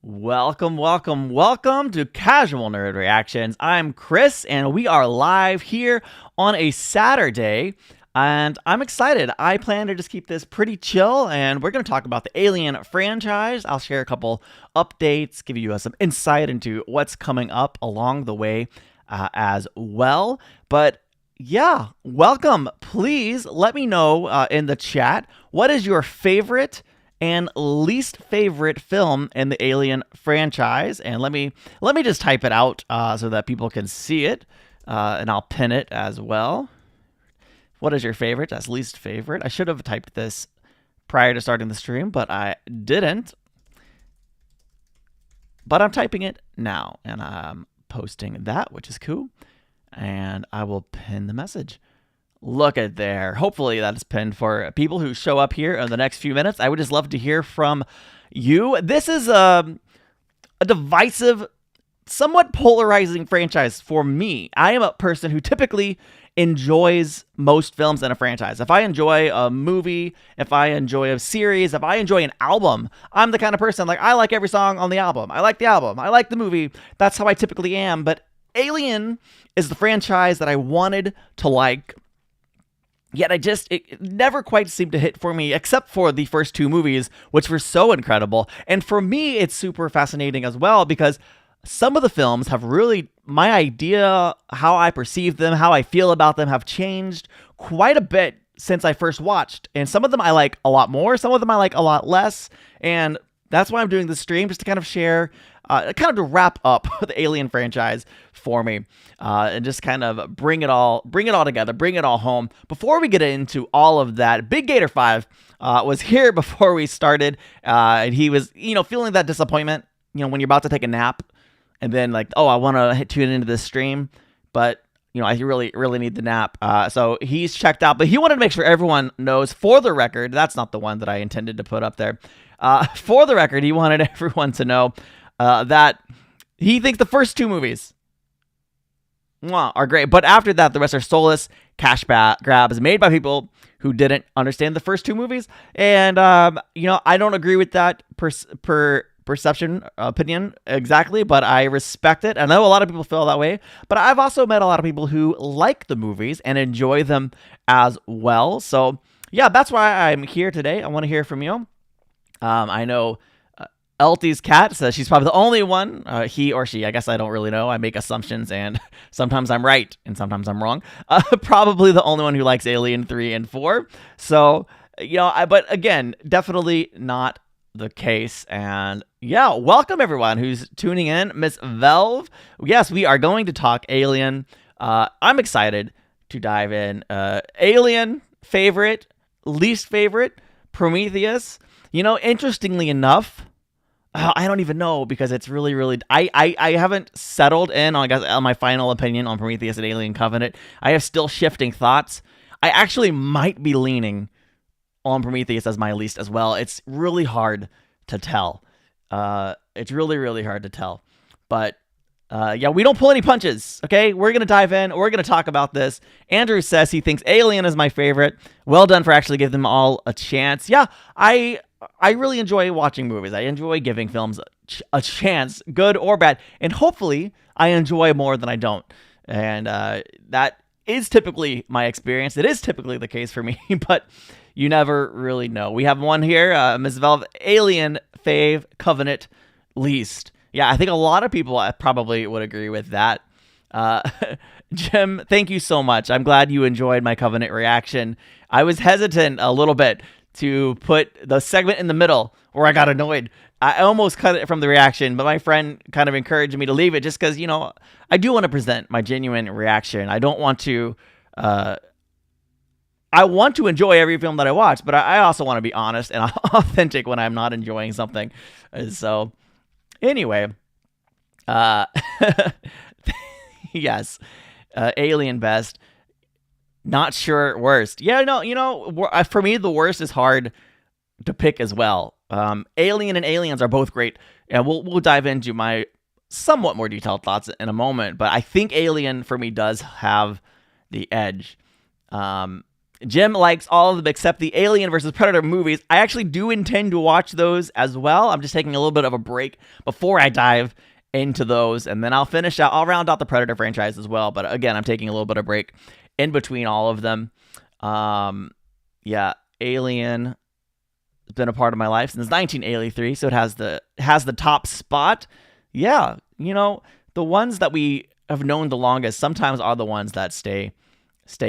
Welcome to Casual Nerd Reactions. I'm Chris, and we are live here on a Saturday, and I'm excited. I plan to just keep this pretty chill, and we're going to talk about the Alien franchise. I'll share a couple updates, give you some insight into what's coming up along the way as well. But yeah, welcome. Please let me know in the chat, what is your favorite and least favorite film in the Alien franchise? And let me just type it out so that people can see it, and I'll pin it as well. What is your favorite? That's least favorite. I should have typed this prior to starting the stream, but I didn't. But I'm typing it now, and I'm posting that, which is cool. And I will pin the message. Look at there. Hopefully that is pinned for people who show up here in the next few minutes. I would just love to hear from you. This is a divisive, somewhat polarizing franchise for me. I am a person who typically enjoys most films in a franchise. If I enjoy a movie, if I enjoy a series, if I enjoy an album, I'm the kind of person like, I like every song on the album. I like the album. I like the movie. That's how I typically am. But Alien is the franchise that I wanted to like. Yet it never quite seemed to hit for me, except for the first two movies, which were so incredible. And for me, it's super fascinating as well, because some of the films have really, my idea, how I perceive them, how I feel about them have changed quite a bit since I first watched. And some of them I like a lot more, some of them I like a lot less. And that's why I'm doing this stream, just to kind of share, kind of to wrap up the Alien franchise for me, and just kind of bring it all together, bring it all home. Before we get into all of that, Big Gator 5 was here before we started, and he was, feeling that disappointment, when you're about to take a nap, and then like, oh, I want to tune into this stream, but I really need the nap. So he's checked out, but he wanted to make sure everyone knows, for the record, that's not the one that I intended to put up there. For the record, he wanted everyone to know that he thinks the first two movies are great, but after that, the rest are soulless cash grabs made by people who didn't understand the first two movies. And I don't agree with that opinion exactly, but I respect it. I know a lot of people feel that way, but I've also met a lot of people who like the movies and enjoy them as well. So yeah, that's why I'm here today. I want to hear from you. I know Elty's cat says she's probably the only one, he or she, I guess I don't really know. I make assumptions, and sometimes I'm right and sometimes I'm wrong. Probably the only one who likes Alien 3 and 4. So, but again, definitely not the case. And yeah, welcome everyone who's tuning in. Miss Velve. Yes, we are going to talk Alien. I'm excited to dive in. Alien, favorite, least favorite, Prometheus. Interestingly enough, I don't even know, because it's really, I haven't settled in on my final opinion on Prometheus and Alien Covenant. I have still shifting thoughts. I actually might be leaning on Prometheus as my least as well. It's really hard to tell. It's really hard to tell. But yeah, we don't pull any punches, okay? We're going to dive in. We're going to talk about this. Andrew says he thinks Alien is my favorite. Well done for actually giving them all a chance. Yeah, I really enjoy watching movies. I enjoy giving films a chance, good or bad. And hopefully I enjoy more than I don't. And that is typically my experience. It is typically the case for me, but you never really know. We have one here, Ms. Valve, Alien, fave, Covenant, least. Yeah, I think a lot of people probably would agree with that. Jim, thank you so much. I'm glad you enjoyed my Covenant reaction. I was hesitant a little bit to put the segment in the middle where I got annoyed. I almost cut it from the reaction, but my friend kind of encouraged me to leave it just because, I do want to present my genuine reaction. I don't want to, I want to enjoy every film that I watch, but I also want to be honest and authentic when I'm not enjoying something. So anyway, yes, Alien best. Not sure worst. Yeah, no, for me, the worst is hard to pick as well. Alien and Aliens are both great, and we'll dive into my somewhat more detailed thoughts in a moment. But I think Alien for me does have the edge. Jim likes all of them except the Alien versus Predator movies. I actually do intend to watch those as well. I'm just taking a little bit of a break before I dive into those, and then I'll round out the Predator franchise as well. But again, I'm taking a little bit of break in between all of them. Yeah, Alien has been a part of my life since 1983, so it has the top spot. Yeah, the ones that we have known the longest sometimes are the ones that stay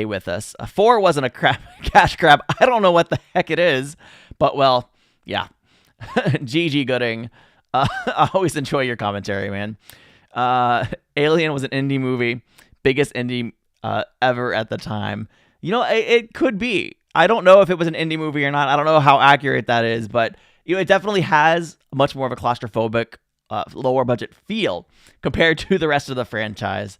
with us. 4 wasn't a cash grab. I don't know what the heck it is, but well, yeah. GG Gooding. I always enjoy your commentary, man. Alien was an indie movie, biggest indie ever at the time. It could be. I don't know if it was an indie movie or not. I don't know how accurate that is, but it definitely has much more of a claustrophobic, lower budget feel compared to the rest of the franchise.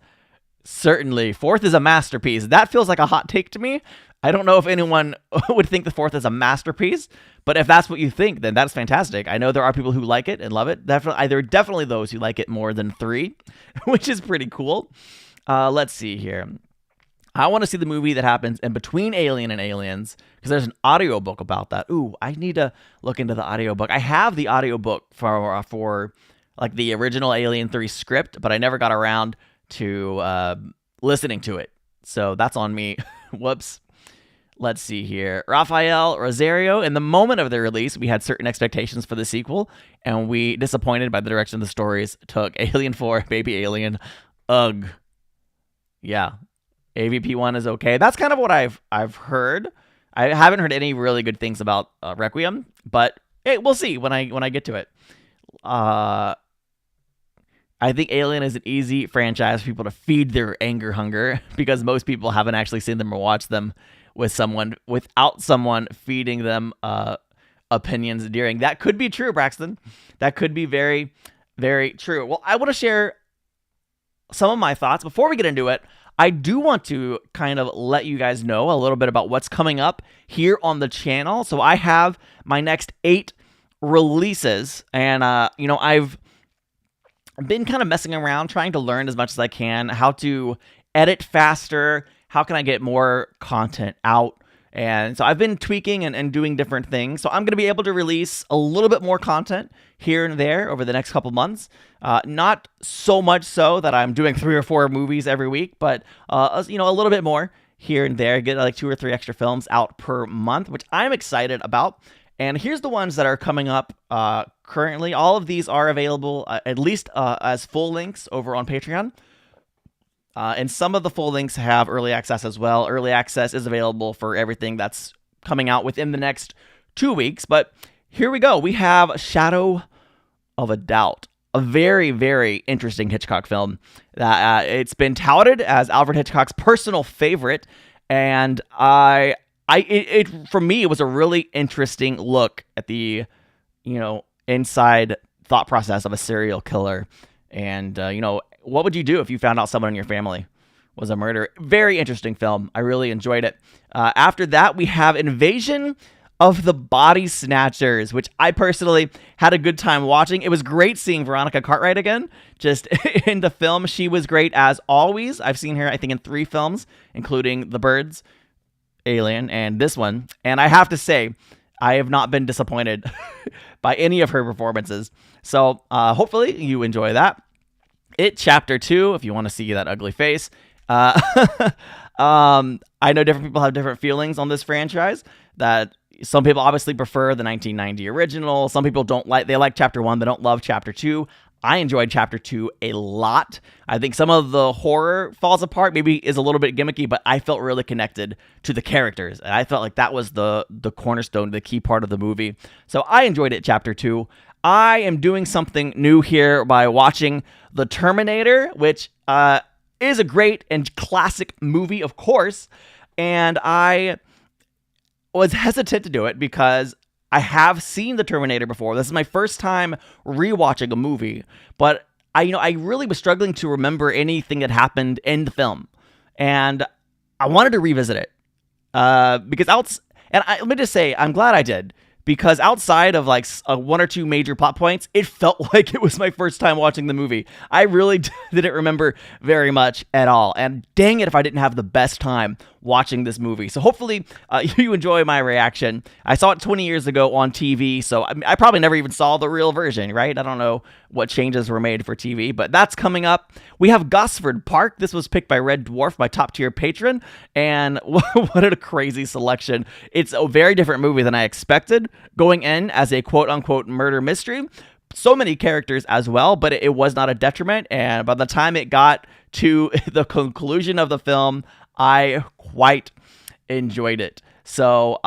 Certainly, 4th is a masterpiece. That feels like a hot take to me. I don't know if anyone would think the 4th is a masterpiece, but if that's what you think, then that's fantastic. I know there are people who like it and love it. There are definitely those who like it more than 3, which is pretty cool. Let's see here. I want to see the movie that happens in between Alien and Aliens, because there's an audiobook about that. Ooh, I need to look into the audiobook. I have the audiobook for like the original Alien 3 script, but I never got around to listening to it. So that's on me. Whoops. Let's see here. Rafael Rosario, in the moment of the release, we had certain expectations for the sequel, and we disappointed by the direction the stories took. Alien 4, Baby Alien. Ugh. Yeah. AVP 1 is okay. That's kind of what I've heard. I haven't heard any really good things about Requiem, but hey, we'll see when I get to it. I think Alien is an easy franchise for people to feed their anger hunger, because most people haven't actually seen them or watched them without someone feeding them opinions during. That could be true, Braxton. That could be very, very true. Well, I want to share some of my thoughts. Before we get into it, I do want to kind of let you guys know a little bit about what's coming up here on the channel. So I have my next 8 releases, and I've been kind of messing around, trying to learn as much as I can how to edit faster, how can I get more content out. And so I've been tweaking and doing different things. So I'm going to be able to release a little bit more content here and there over the next couple months. Not so much so that I'm doing 3 or 4 movies every week, but a little bit more here and there. Get like 2 or 3 extra films out per month, which I'm excited about. And here's the ones that are coming up currently. All of these are available at least as full links over on Patreon. And some of the full links have early access as well. Early access is available for everything that's coming out within the next 2 weeks. But here we go. We have Shadow of a Doubt, a very, very interesting Hitchcock film. It's been touted as Alfred Hitchcock's personal favorite, and for me, it was a really interesting look at the, inside thought process of a serial killer. And, what would you do if you found out someone in your family was a murderer? Very interesting film. I really enjoyed it. After that, we have Invasion of the Body Snatchers, which I personally had a good time watching. It was great seeing Veronica Cartwright again, just in the film. She was great as always. I've seen her, I think, in 3 films, including The Birds, Alien, and this one. And I have to say, I have not been disappointed by any of her performances. So hopefully you enjoy that. It Chapter 2, if you want to see that ugly face. I know different people have different feelings on this franchise. That some people obviously prefer the 1990 original. Some people they like Chapter 1, they don't love Chapter 2. I enjoyed Chapter 2 a lot. I think some of the horror falls apart, maybe is a little bit gimmicky, but I felt really connected to the characters. And I felt like that was the cornerstone, the key part of the movie. So I enjoyed it, Chapter 2. I am doing something new here by watching The Terminator, which is a great and classic movie, of course. And I was hesitant to do it because I have seen The Terminator before. This is my first time rewatching a movie, but I really was struggling to remember anything that happened in the film, and I wanted to revisit it because let me just say, I'm glad I did, because outside of like one or two major plot points, it felt like it was my first time watching the movie. I really didn't remember very much at all. And dang it if I didn't have the best time watching this movie. So hopefully you enjoy my reaction. I saw it 20 years ago on TV, so I probably never even saw the real version, right? I don't know what changes were made for TV, but that's coming up. We have Gosford Park. This was picked by Red Dwarf, my top tier patron, and what a crazy selection. It's a very different movie than I expected, going in as a quote-unquote murder mystery. So many characters as well, but it was not a detriment, and by the time it got to the conclusion of the film, I quite enjoyed it. So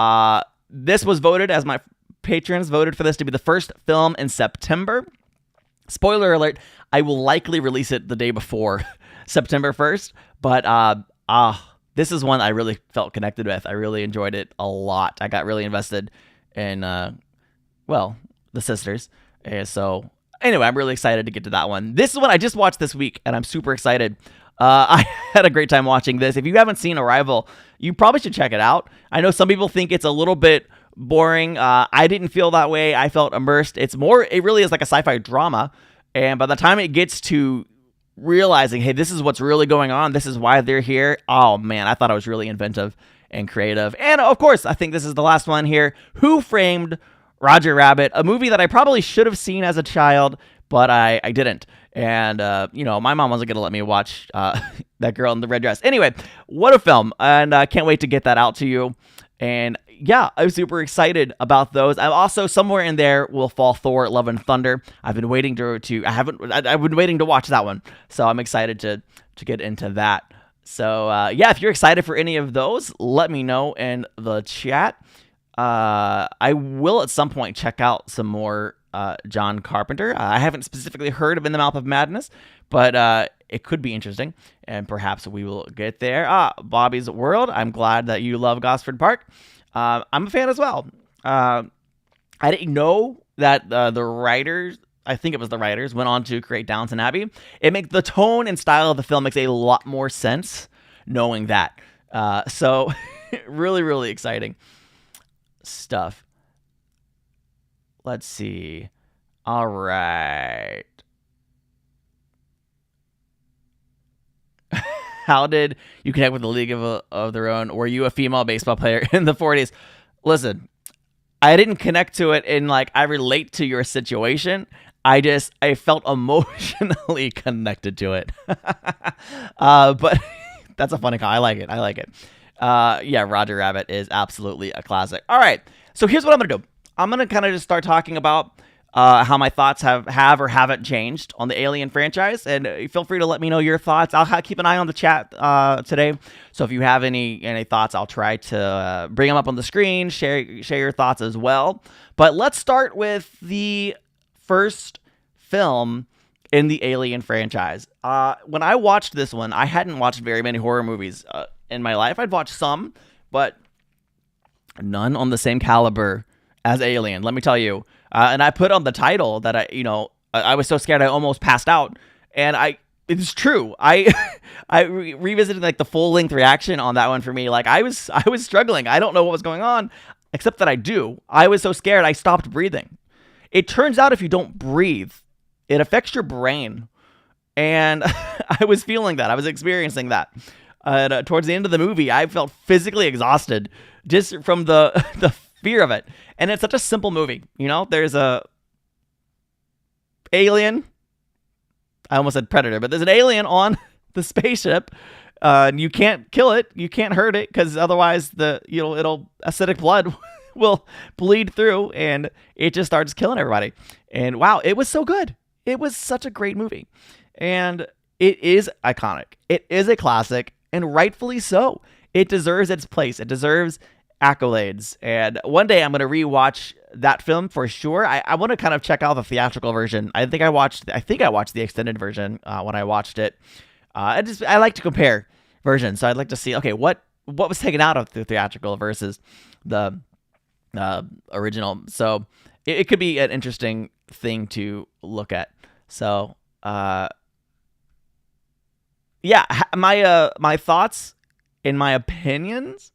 this was voted, as my patrons voted for this to be the first film in September. Spoiler alert, I will likely release it the day before September 1st, but this is one I really felt connected with. I really enjoyed it a lot. I got really invested in, the sisters. So anyway, I'm really excited to get to that one. This is one I just watched this week, and I'm super excited. I had a great time watching this. If you haven't seen Arrival, you probably should check it out. I know some people think it's a little bit boring. I didn't feel that way. I felt immersed. It really is like a sci-fi drama. And by the time it gets to realizing, hey, this is what's really going on, this is why they're here, oh man, I thought it was really inventive and creative. And of course, I think this is the last one here. Who Framed Roger Rabbit? A movie that I probably should have seen as a child, but I didn't. And, my mom wasn't going to let me watch that girl in the red dress. Anyway, what a film. And I can't wait to get that out to you. And yeah, I'm super excited about those. I'm also, somewhere in there will fall Thor: Love and Thunder. I've been waiting I've been waiting to watch that one. So I'm excited to get into that. So if you're excited for any of those, let me know in the chat. I will at some point check out some more John Carpenter. I haven't specifically heard of In the Mouth of Madness, but it could be interesting, and perhaps we will get there. Bobby's World. I'm glad that you love Gosford Park. I'm a fan as well. I didn't know that the writers, I think it was the writers, went on to create Downton Abbey. It makes the tone and style of the film makes a lot more sense knowing that. So really, really exciting stuff. Let's see. All right. How did you connect with the League of Their Own? Were you a female baseball player in the 40s? Listen, I didn't connect to it in I relate to your situation. I felt emotionally connected to it. But that's a funny call. I like it. Roger Rabbit is absolutely a classic. All right. So here's what I'm going to do. I'm going to kind of just start talking about how my thoughts have or haven't changed on the Alien franchise. And feel free to let me know your thoughts. I'll keep an eye on the chat today. So if you have any thoughts, I'll try to bring them up on the screen, share your thoughts as well. But let's start with the first film in the Alien franchise. When I watched this one, I hadn't watched very many horror movies in my life. I'd watched some, but none on the same caliber as Alien, let me tell you. And I put on the title that I was so scared I almost passed out. And it's true. I revisited the full length reaction on that one for me. I was struggling. I don't know what was going on, except that I do. I was so scared I stopped breathing. It turns out if you don't breathe, it affects your brain. And I was feeling that. I was experiencing that. Towards the end of the movie, I felt physically exhausted just from the fear of it. And it's such a simple movie. There's a alien. I almost said predator, but there's an alien on the spaceship. You can't kill it. You can't hurt it because otherwise acidic blood will bleed through and it just starts killing everybody. And wow, it was so good. It was such a great movie. And it is iconic. It is a classic, and rightfully so. It deserves its place. It deserves accolades. And one day I'm going to rewatch that film for sure. I want to kind of check out the theatrical version. I think I watched the extended version when I watched it. I like to compare versions. So I'd like to see, okay, what was taken out of the theatrical versus the original. So it could be an interesting thing to look at. So, my thoughts and my opinions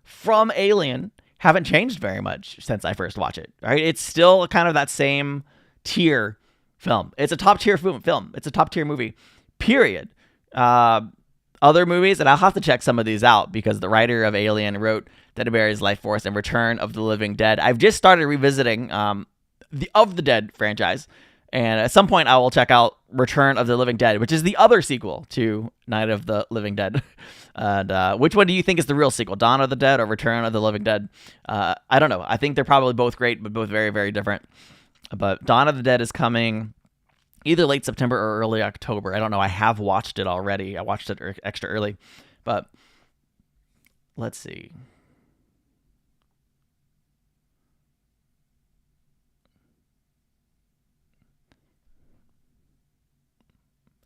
from Alien haven't changed very much since I first watched it. Right? It's still kind of that same tier film. It's a top tier film. It's a top tier movie. Period. Other movies, and I'll have to check some of these out because the writer of Alien wrote Dead and Buried Life Force and Return of the Living Dead. I've just started revisiting the Of the Dead franchise, and at some point I will check out Return of the Living Dead, which is the other sequel to Night of the Living Dead. And which one do you think is the real sequel, Dawn of the Dead or Return of the Living Dead? I don't know. I think they're probably both great, but both very, very different. But Dawn of the Dead is coming either late September or early October. I don't know. I have watched it already. I watched it extra early. But let's see.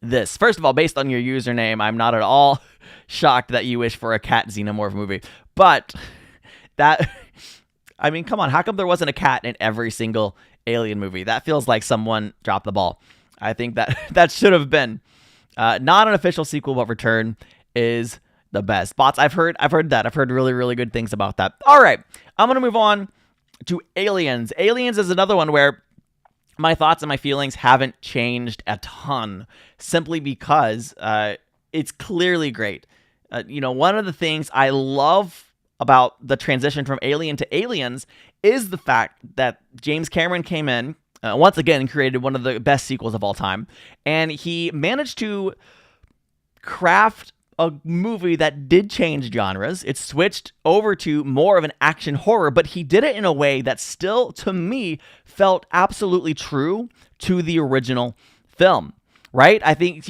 This. First of all, based on your username, I'm not at all shocked that you wish for a cat Xenomorph movie. But that, I mean, come on. How come there wasn't a cat in every single Alien movie? That feels like someone dropped the ball. I think that should have been. Not an official sequel, but Return is the best. Bots, I've heard that. I've heard really, really good things about that. All right. I'm going to move on to Aliens. Aliens is another one where my thoughts and my feelings haven't changed a ton, simply because it's clearly great. One of the things I love about the transition from Alien to Aliens is the fact that James Cameron came in, once again, created one of the best sequels of all time, and he managed to craft a movie that did change genres. It switched over to more of an action horror, but he did it in a way that still, to me, felt absolutely true to the original film, right? I think,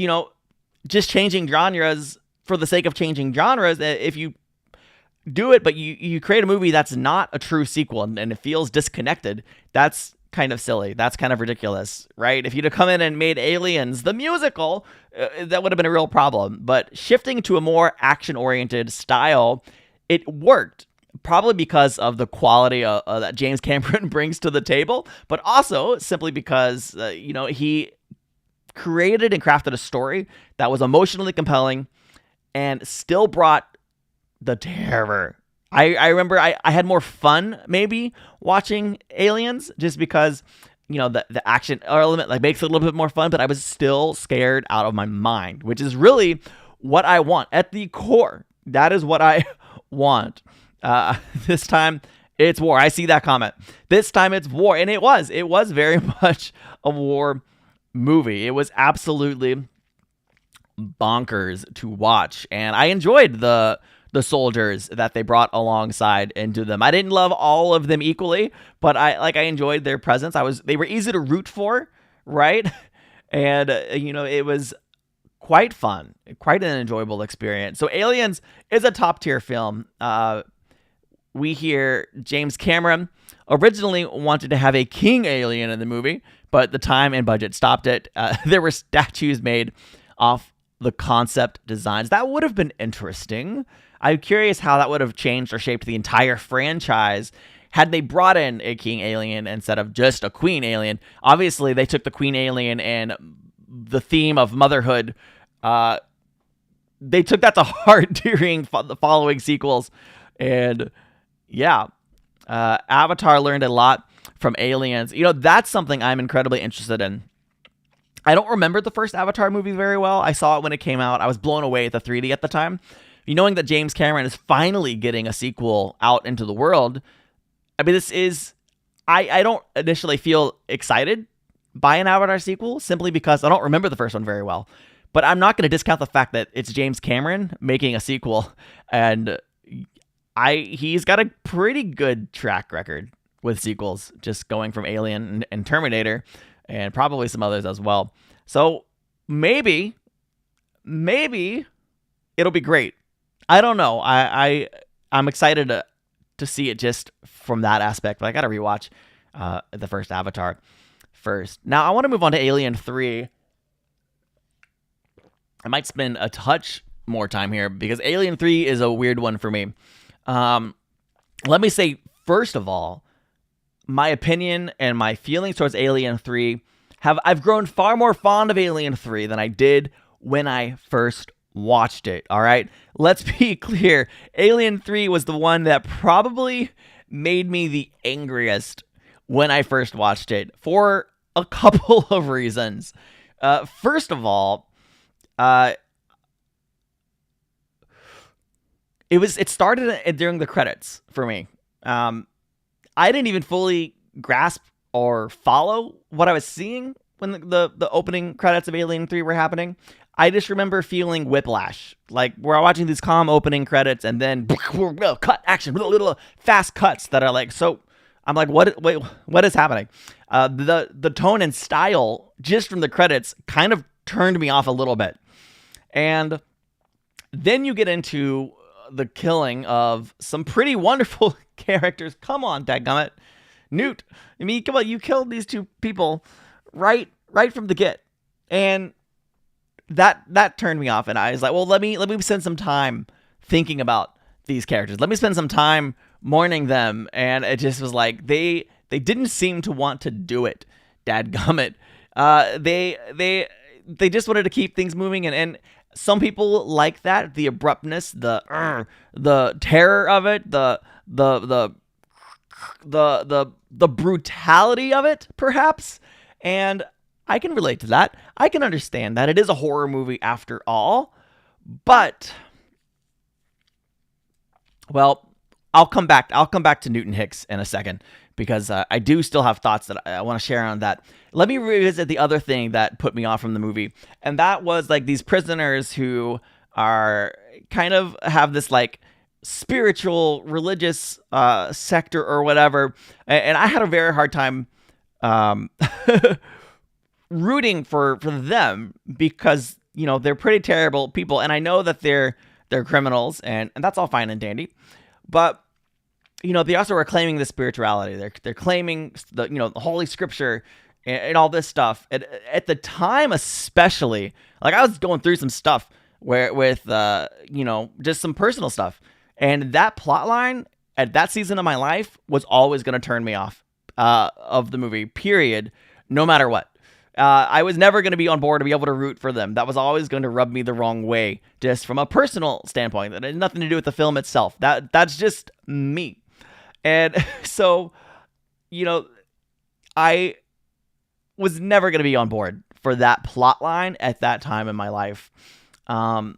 just changing genres for the sake of changing genres, if you do it, but you create a movie that's not a true sequel and it feels disconnected, that's kind of silly. That's kind of ridiculous, right? If you'd have come in and made Aliens the musical, that would have been a real problem. But shifting to a more action-oriented style, it worked. Probably because of the quality that James Cameron brings to the table, but also simply because, he created and crafted a story that was emotionally compelling and still brought the terror. I remember I had more fun maybe watching Aliens just because, the action element makes it a little bit more fun, but I was still scared out of my mind, which is really what I want at the core. That is what I want. This time it's war. I see that comment. This time it's war. And it was very much a war movie. It was absolutely bonkers to watch. And I enjoyed the soldiers that they brought alongside into them. I didn't love all of them equally, but I enjoyed their presence. They were easy to root for, right? And it was quite fun, quite an enjoyable experience. So Aliens is a top tier film. We hear James Cameron originally wanted to have a king alien in the movie, but the time and budget stopped it. There were statues made off the concept designs. That would have been interesting. I'm curious how that would have changed or shaped the entire franchise had they brought in a king alien instead of just a queen alien. Obviously, they took the queen alien and the theme of motherhood. They took that to heart during the following sequels. And yeah, Avatar learned a lot from Aliens. That's something I'm incredibly interested in. I don't remember the first Avatar movie very well. I saw it when it came out. I was blown away at the 3D at the time. Knowing that James Cameron is finally getting a sequel out into the world, I mean, this is... I don't initially feel excited by an Avatar sequel simply because I don't remember the first one very well. But I'm not going to discount the fact that it's James Cameron making a sequel, and he's got a pretty good track record with sequels, just going from Alien and Terminator, and probably some others as well. So maybe it'll be great. I don't know. I'm excited to see it just from that aspect, but I got to rewatch the first Avatar first. Now I want to move on to Alien 3. I might spend a touch more time here because Alien 3 is a weird one for me. Let me say, first of all, my opinion and my feelings towards Alien 3 I've grown far more fond of Alien 3 than I did when I first watched it. All right, let's be clear. Alien 3 was the one that probably made me the angriest when I first watched it for a couple of reasons. First of all, uh, it started during the credits for me. I didn't even fully grasp or follow what I was seeing when the opening credits of Alien 3 were happening. I just remember feeling whiplash. Like, we're watching these calm opening credits and then cut, action, little fast cuts that are like, so I'm like, what is happening? The tone and style just from the credits kind of turned me off a little bit. And then you get into the killing of some pretty wonderful characters. Come on, dadgummit. Newt. I mean, come on, you killed these two people right from the get. And that turned me off, and I was like, well, let me spend some time thinking about these characters. Let me spend some time mourning them. And it just was like they didn't seem to want to do it. Dadgummit. They just wanted to keep things moving, and some people like that, the abruptness, the terror of it, the brutality of it, perhaps. And I can relate to that. I can understand that. It is a horror movie after all. But, well, I'll come back to Newton Hicks in a second, because I do still have thoughts that I want to share on that. Let me revisit the other thing that put me off from the movie, and that was like these prisoners who are kind of have this like spiritual, religious sector or whatever, and I had a very hard time rooting for them, because they're pretty terrible people, and I know that they're criminals, and that's all fine and dandy, but they also are claiming the spirituality. They're claiming the Holy Scripture and all this stuff. At the time, especially, like, I was going through some stuff with just some personal stuff, and that plot line at that season of my life was always going to turn me off of the movie. Period. No matter what. I was never going to be on board to be able to root for them. That was always going to rub me the wrong way, just from a personal standpoint. That had nothing to do with the film itself. That's just me. And so, I was never going to be on board for that plot line at that time in my life. I've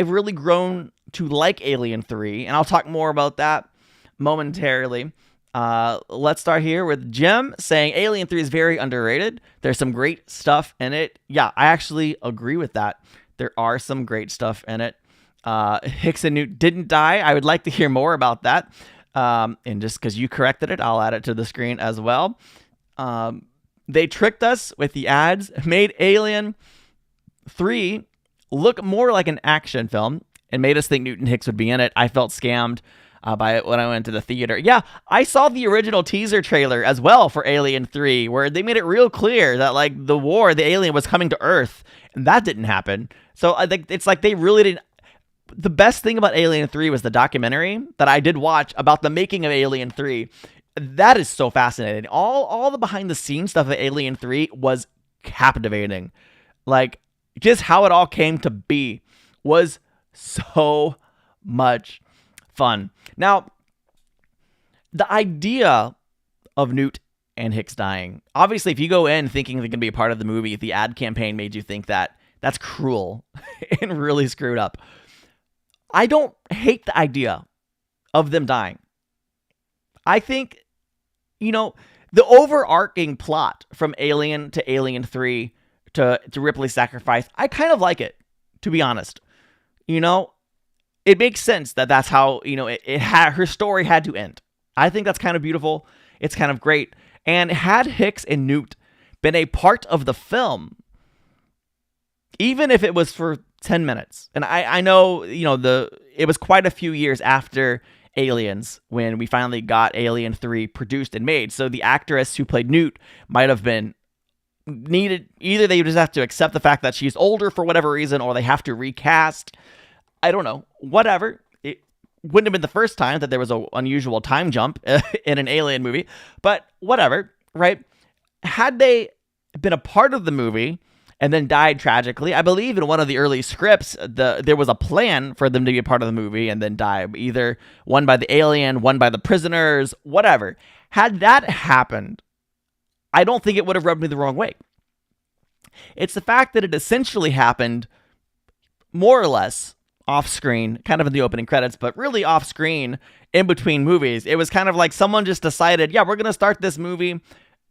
really grown to like Alien 3, and I'll talk more about that momentarily. Let's start here with Jim saying Alien 3 is very underrated. There's some great stuff in it. Yeah, I actually agree with that. There are some great stuff in it. Hicks and Newt didn't die. I would like to hear more about that. And just because you corrected it, I'll add it to the screen as well. They tricked us with the ads, made Alien 3 look more like an action film, and made us think Newton Hicks would be in it. I felt scammed by it when I went to the theater. Yeah, I saw the original teaser trailer as well for Alien 3, where they made it real clear that like the alien was coming to Earth, and that didn't happen. So I think it's like they really didn't. The best thing about Alien 3 was the documentary that I did watch about the making of Alien 3. That is so fascinating. All the behind the scenes stuff of Alien 3 was captivating. Like, just how it all came to be was so much fun. Now, the idea of Newt and Hicks dying, obviously, if you go in thinking they're going to be a part of the movie, if the ad campaign made you think that, that's cruel and really screwed up. I don't hate the idea of them dying. I think, the overarching plot from Alien to Alien 3 to Ripley's sacrifice, I kind of like it, to be honest. It makes sense that that's how, her story had to end. I think that's kind of beautiful. It's kind of great. And had Hicks and Newt been a part of the film, even if it was for 10 minutes, and I know, it was quite a few years after Aliens when we finally got Alien 3 produced and made. So the actress who played Newt might have been needed. Either they just have to accept the fact that she's older for whatever reason, or they have to recast. I don't know. Whatever. It wouldn't have been the first time that there was an unusual time jump in an Alien movie, but whatever, right? Had they been a part of the movie and then died tragically. I believe in one of the early scripts, there was a plan for them to be a part of the movie and then die. Either one by the alien, one by the prisoners, whatever. Had that happened, I don't think it would have rubbed me the wrong way. It's the fact that it essentially happened more or less off screen, kind of in the opening credits, but really off screen in between movies. It was kind of like someone just decided, yeah, we're going to start this movie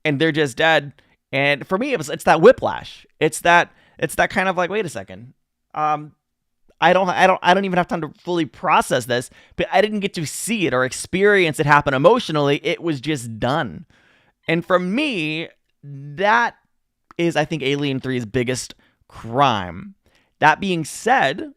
and they're just dead. And for me, it's that whiplash. It's that kind of like, wait a second. I don't even have time to fully process this, but I didn't get to see it or experience it happen emotionally. It was just done. And for me, that is, I think, Alien 3's biggest crime. That being said,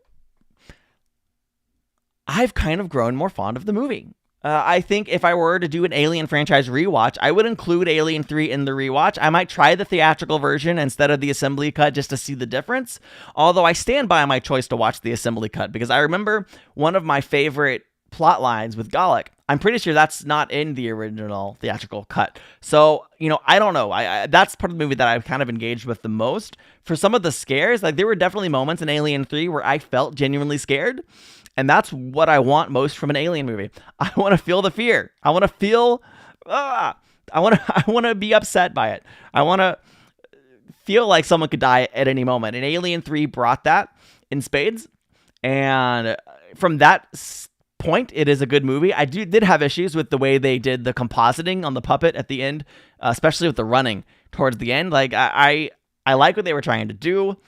I've kind of grown more fond of the movie. I think if I were to do an Alien franchise rewatch, I would include Alien 3 in the rewatch. I might try the theatrical version instead of the assembly cut just to see the difference. Although I stand by my choice to watch the assembly cut because I remember one of my favorite plot lines with Gallic. I'm pretty sure that's not in the original theatrical cut. So, I don't know. That's part of the movie that I've kind of engaged with the most. For some of the scares, like there were definitely moments in Alien 3 where I felt genuinely scared. And that's what I want most from an Alien movie. I want to feel the fear. I want to feel, I want to be upset by it. I want to feel like someone could die at any moment. And Alien 3 brought that in spades. And from that point, it is a good movie. I did have issues with the way they did the compositing on the puppet at the end, especially with the running towards the end. Like I like what they were trying to do.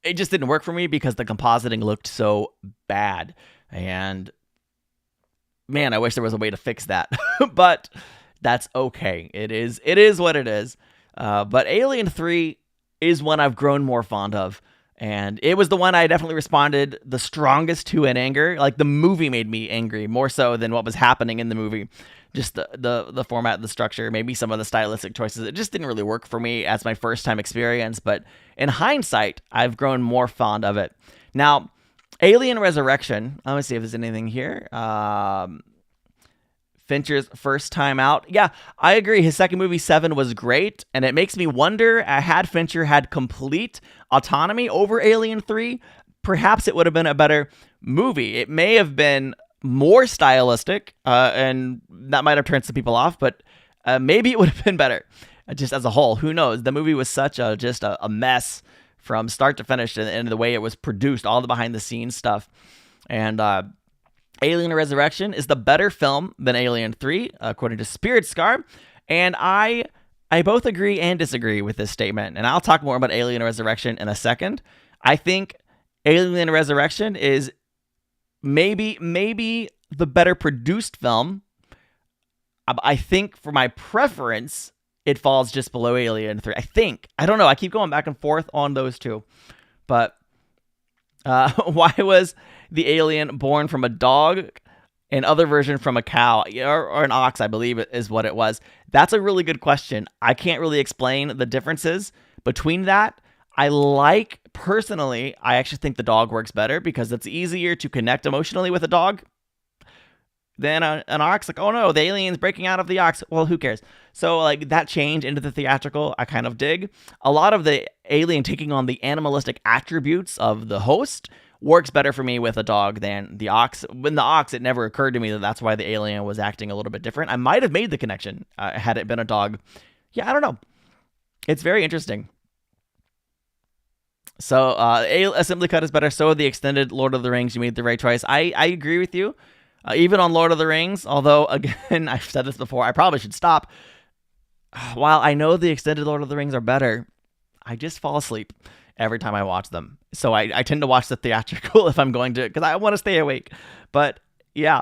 It just didn't work for me because the compositing looked so bad. And man, I wish there was a way to fix that. But that's okay. It is what it is. But Alien 3 is one I've grown more fond of. And it was the one I definitely responded the strongest to in anger. Like the movie made me angry more so than what was happening in the movie. Just the format, the structure, maybe some of the stylistic choices. It just didn't really work for me as my first time experience. But in hindsight, I've grown more fond of it. Now, Alien Resurrection. Let me see if there's anything here. Fincher's first time out. Yeah, I agree. His second movie, 7, was great. And it makes me wonder, had Fincher had complete autonomy over Alien 3, perhaps it would have been a better movie. It may have been more stylistic, and that might have turned some people off, but maybe it would have been better just as a whole. Who knows? The movie was such a mess from start to finish, and the way it was produced, all the behind the scenes stuff. And Alien Resurrection is the better film than Alien 3, according to Spirit Scar. And I both agree and disagree with this statement. And I'll talk more about Alien Resurrection in a second. I think Alien Resurrection is maybe the better produced film. I think for my preference, it falls just below Alien 3. I think. I don't know. I keep going back and forth on those two. But why was the alien born from a dog and other version from a cow or an ox, I believe is what it was? That's a really good question. I can't really explain the differences between that. Personally, I actually think the dog works better because it's easier to connect emotionally with a dog than an ox. Like, oh no, the alien's breaking out of the ox. Well, who cares? So like that change into the theatrical, I kind of dig. A lot of the alien taking on the animalistic attributes of the host works better for me with a dog than the ox. When the ox, it never occurred to me that that's why the alien was acting a little bit different. I might have made the connection had it been a dog. Yeah, I don't know. It's very interesting. So assembly cut is better. So the extended Lord of the Rings. You made the right choice. I agree with you. Even on Lord of the Rings, although again, I've said this before, I probably should stop. While I know the extended Lord of the Rings are better, I just fall asleep every time I watch them. So I tend to watch the theatrical if I'm going to, because I want to stay awake. But yeah,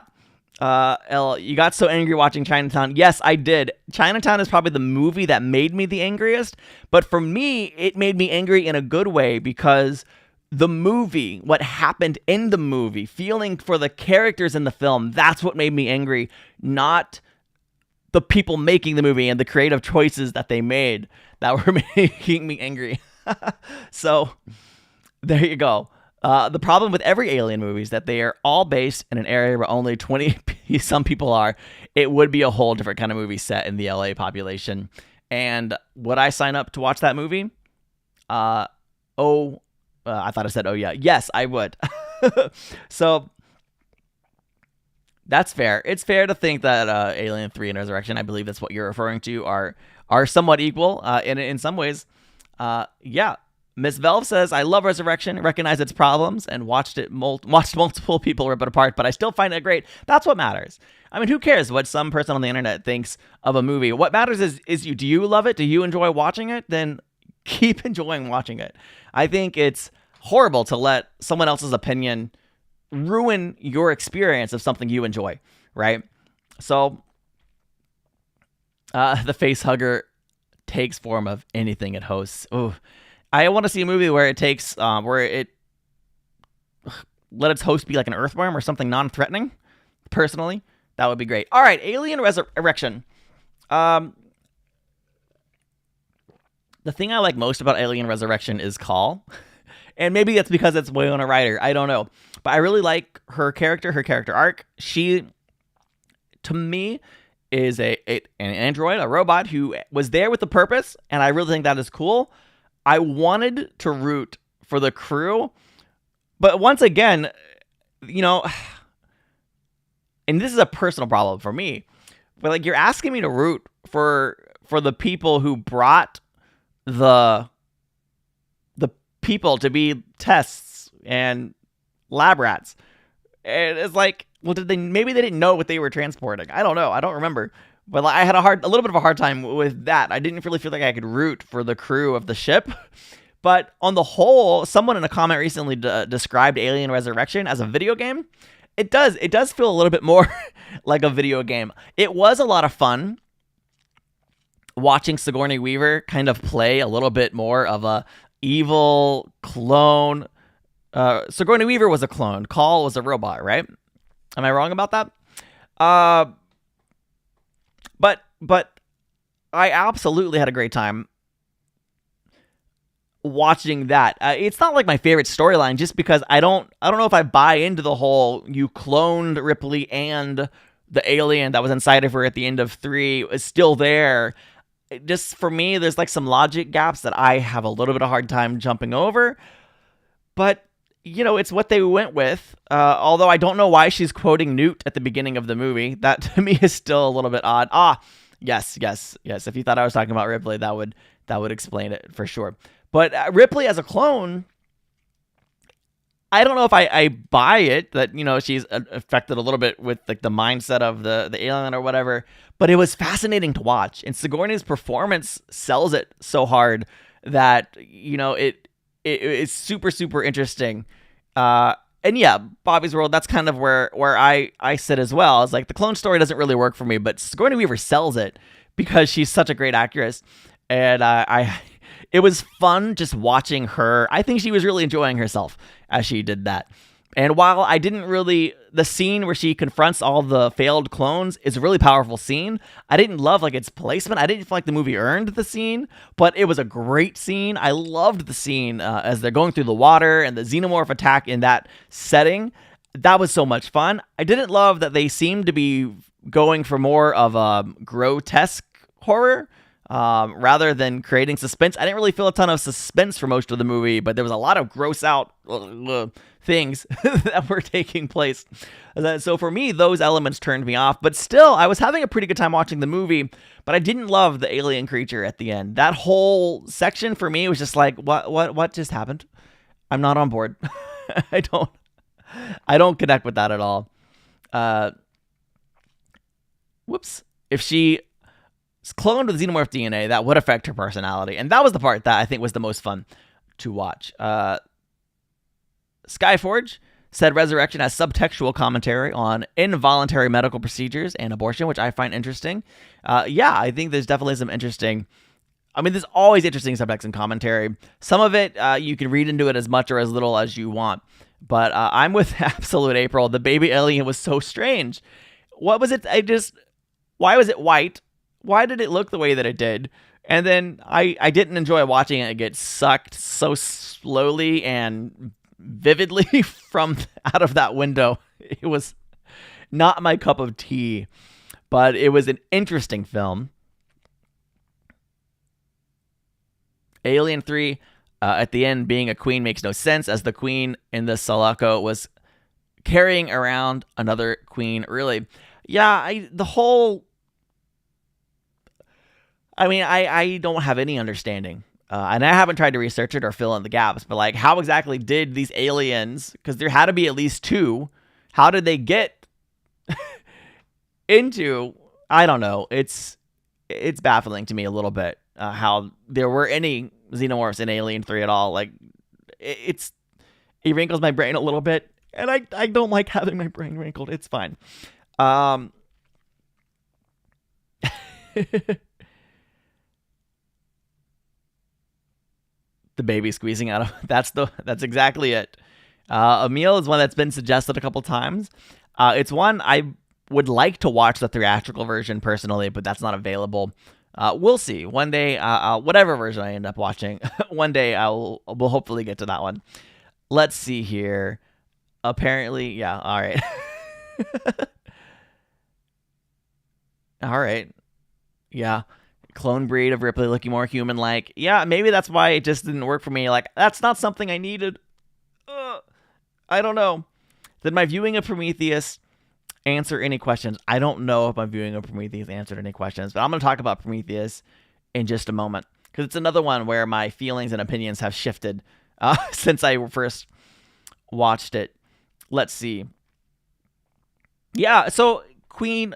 you got so angry watching Chinatown. Yes, I did. Chinatown is probably the movie that made me the angriest. But for me, it made me angry in a good way because the movie, what happened in the movie, feeling for the characters in the film, that's what made me angry, not the people making the movie and the creative choices that they made that were making me angry. So there you go. The problem with every Alien movie is that they are all based in an area where only 20 some people are. It would be a whole different kind of movie set in the LA population. And would I sign up to watch that movie? I thought I said, oh yeah. Yes, I would. So that's fair. It's fair to think that Alien 3 and Resurrection, I believe that's what you're referring to, are somewhat equal in some ways. Yeah. Miss Velv says, I love Resurrection, recognize its problems, and watched multiple people rip it apart, but I still find it great. That's what matters. I mean, who cares what some person on the internet thinks of a movie? What matters is you. Do you love it? Do you enjoy watching it? Then keep enjoying watching it. I think it's horrible to let someone else's opinion ruin your experience of something you enjoy, right? So, the face hugger takes form of anything it hosts. Ooh. I want to see a movie where it takes, where it let its host be like an earthworm or something non-threatening. Personally, that would be great. All right, Alien Resurrection. The thing I like most about Alien Resurrection is Call, and maybe that's because it's Winona Ryder. I don't know, but I really like her character arc. She, to me, is an android, a robot who was there with a purpose, and I really think that is cool. I wanted to root for the crew, but once again, you know, and this is a personal problem for me, but like you're asking me to root for the people who brought the people to be tests and lab rats. And it's like, well, maybe they didn't know what they were transporting. I don't know. I don't remember. But I had a little bit of a hard time with that. I didn't really feel like I could root for the crew of the ship. But on the whole, someone in a comment recently described Alien Resurrection as a video game. It does feel a little bit more like a video game. It was a lot of fun watching Sigourney Weaver kind of play a little bit more of a evil clone. Sigourney Weaver was a clone. Call was a robot, right? Am I wrong about that? But I absolutely had a great time watching that. It's not like my favorite storyline, just because I don't know if I buy into the whole you cloned Ripley and the alien that was inside of her at the end of 3 is still there. Just for me, there's like some logic gaps that I have a little bit of a hard time jumping over. But you know, it's what they went with. Although I don't know why she's quoting Newt at the beginning of the movie. That to me is still a little bit odd. Yes. If you thought I was talking about Ripley, that would explain it for sure. But Ripley as a clone, I don't know if I buy it that, you know, she's affected a little bit with like the mindset of the alien or whatever. But it was fascinating to watch, and Sigourney's performance sells it so hard that, you know, it's super, super interesting. And yeah, Bobby's World, that's kind of where I sit as well. It's like the clone story doesn't really work for me, but Sigourney Weaver sells it because she's such a great actress. And it was fun just watching her. I think she was really enjoying herself as she did that. And while I didn't really, the scene where she confronts all the failed clones is a really powerful scene. I didn't love like its placement. I didn't feel like the movie earned the scene, but it was a great scene. I loved the scene as they're going through the water and the xenomorph attack in that setting. That was so much fun. I didn't love that they seemed to be going for more of a grotesque horror rather than creating suspense. I didn't really feel a ton of suspense for most of the movie, but there was a lot of gross out things that were taking place. So for me, those elements turned me off, but still, I was having a pretty good time watching the movie, but I didn't love the alien creature at the end. That whole section for me was just like, what just happened? I'm not on board. I don't connect with that at all. Whoops. If she cloned with xenomorph DNA, that would affect her personality. And that was the part that I think was the most fun to watch. Skyforge said Resurrection has subtextual commentary on involuntary medical procedures and abortion, which I find interesting. Yeah, I think there's definitely some interesting... I mean, there's always interesting subtext and commentary. Some of it, you can read into it as much or as little as you want. But I'm with Absolute April. The baby alien was so strange. What was it? Why was it white? Why did it look the way that it did? And then I didn't enjoy watching it get sucked so slowly and vividly from out of that window. It was not my cup of tea, but it was an interesting film. Alien 3, at the end, being a queen makes no sense, as the queen in the Sulaco was carrying around another queen, really. Yeah, I don't have any understanding. And I haven't tried to research it or fill in the gaps, but like, how exactly did these aliens, because there had to be at least two, how did they get into, I don't know. It's baffling to me a little bit, how there were any Xenomorphs in Alien 3 at all. Like, it wrinkles my brain a little bit, and I don't like having my brain wrinkled. It's fine. The baby squeezing out of that's exactly it. Emil is one that's been suggested a couple times. It's one I would like to watch the theatrical version personally, but that's not available. We'll see. One day, whatever version I end up watching, one day we'll hopefully get to that one. Let's see here. Apparently, yeah. All right. All right. Yeah. Clone breed of Ripley looking more human-like. Yeah, maybe that's why it just didn't work for me. Like, that's not something I needed. I don't know. Did my viewing of Prometheus answer any questions? I don't know if my viewing of Prometheus answered any questions, but I'm going to talk about Prometheus in just a moment, because it's another one where my feelings and opinions have shifted since I first watched it. Let's see. Yeah, so Queen...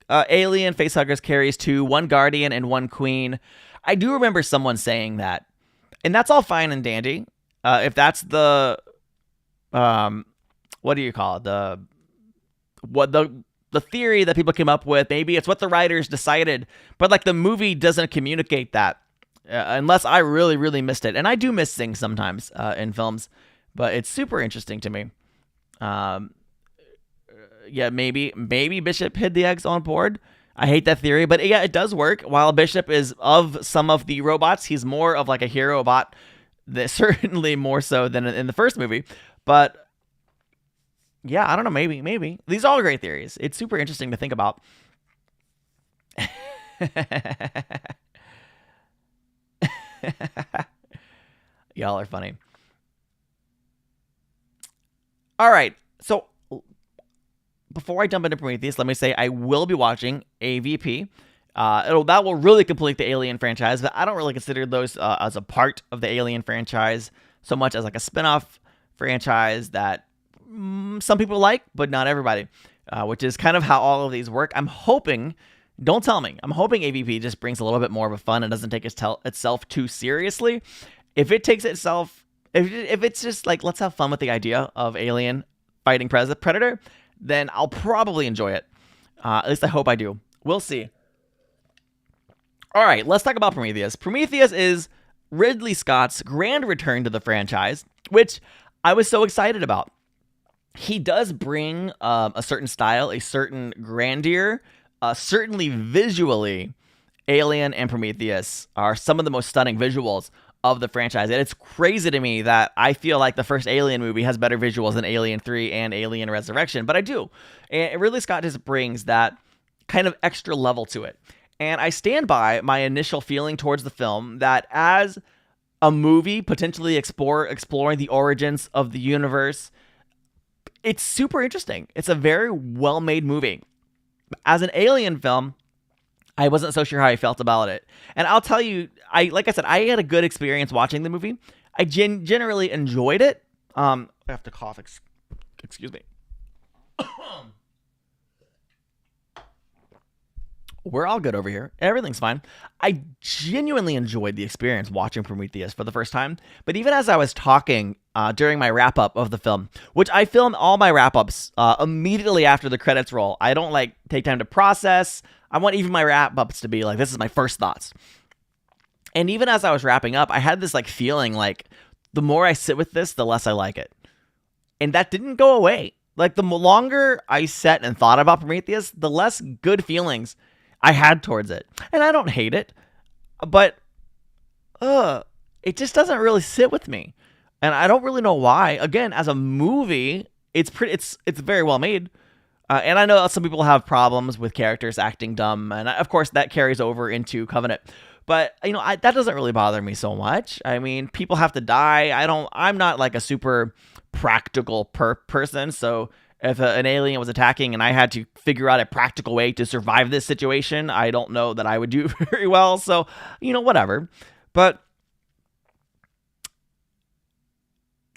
Alien Facehuggers carries 2, 1 Guardian and 1 Queen. I do remember someone saying that, and that's all fine and dandy. If that's the, what do you call it? The theory that people came up with. Maybe it's what the writers decided, but like the movie doesn't communicate that, unless I really, really missed it. And I do miss things sometimes in films, but it's super interesting to me. Yeah, maybe Bishop hid the eggs on board. I hate that theory, but yeah, it does work. While Bishop is of some of the robots, he's more of like a hero bot, certainly more so than in the first movie. But yeah, I don't know, maybe. These are all great theories. It's super interesting to think about. Y'all are funny. All right, so before I jump into Prometheus, let me say I will be watching AVP. That will really complete the Alien franchise, but I don't really consider those as a part of the Alien franchise so much as like a spin-off franchise that some people like, but not everybody, which is kind of how all of these work. I'm hoping, don't tell me, I'm hoping AVP just brings a little bit more of a fun and doesn't take itself too seriously. If it takes itself, if it's just like, let's have fun with the idea of Alien fighting Predator, then I'll probably enjoy it. At least I hope I do. We'll see. All right, let's talk about Prometheus. Prometheus is Ridley Scott's grand return to the franchise, which I was so excited about. He does bring a certain style, a certain grandeur, certainly visually. Alien and Prometheus are some of the most stunning visuals of the franchise. And it's crazy to me that I feel like the first Alien movie has better visuals than Alien 3 and Alien Resurrection, but I do. And Ridley Scott just brings that kind of extra level to it. And I stand by my initial feeling towards the film that as a movie potentially exploring the origins of the universe, it's super interesting. It's a very well-made movie. As an Alien film, I wasn't so sure how I felt about it. And I'll tell you, like I said, I had a good experience watching the movie. I generally enjoyed it. I have to cough. Excuse me. We're all good over here. Everything's fine. I genuinely enjoyed the experience watching Prometheus for the first time. But even as I was talking during my wrap-up of the film, which I film all my wrap-ups immediately after the credits roll. I don't take time to process. I want even my wrap-ups to be like, this is my first thoughts. And even as I was wrapping up, I had this feeling like the more I sit with this, the less I like it. And that didn't go away. Like the longer I sat and thought about Prometheus, the less good feelings I had towards it. And I don't hate it, but it just doesn't really sit with me. And I don't really know why. Again, as a movie, it's very well made. And I know some people have problems with characters acting dumb, and of course that carries over into Covenant. But that doesn't really bother me so much. I mean, people have to die. I'm not like a super practical person. So if an alien was attacking and I had to figure out a practical way to survive this situation, I don't know that I would do very well. So, whatever. But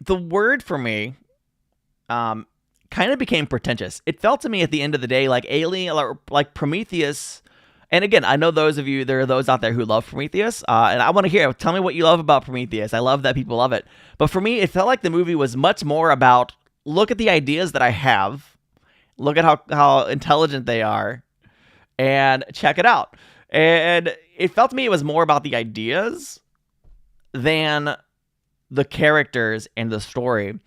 the word for me kind of became pretentious. It felt to me at the end of the day like Alien, like Prometheus. And again, I know there are those out there who love Prometheus, and I want to hear. Tell me what you love about Prometheus. I love that people love it. But for me, it felt like the movie was much more about, look at the ideas that I have, look at how intelligent they are, and check it out. And it felt to me it was more about the ideas than the characters and the story.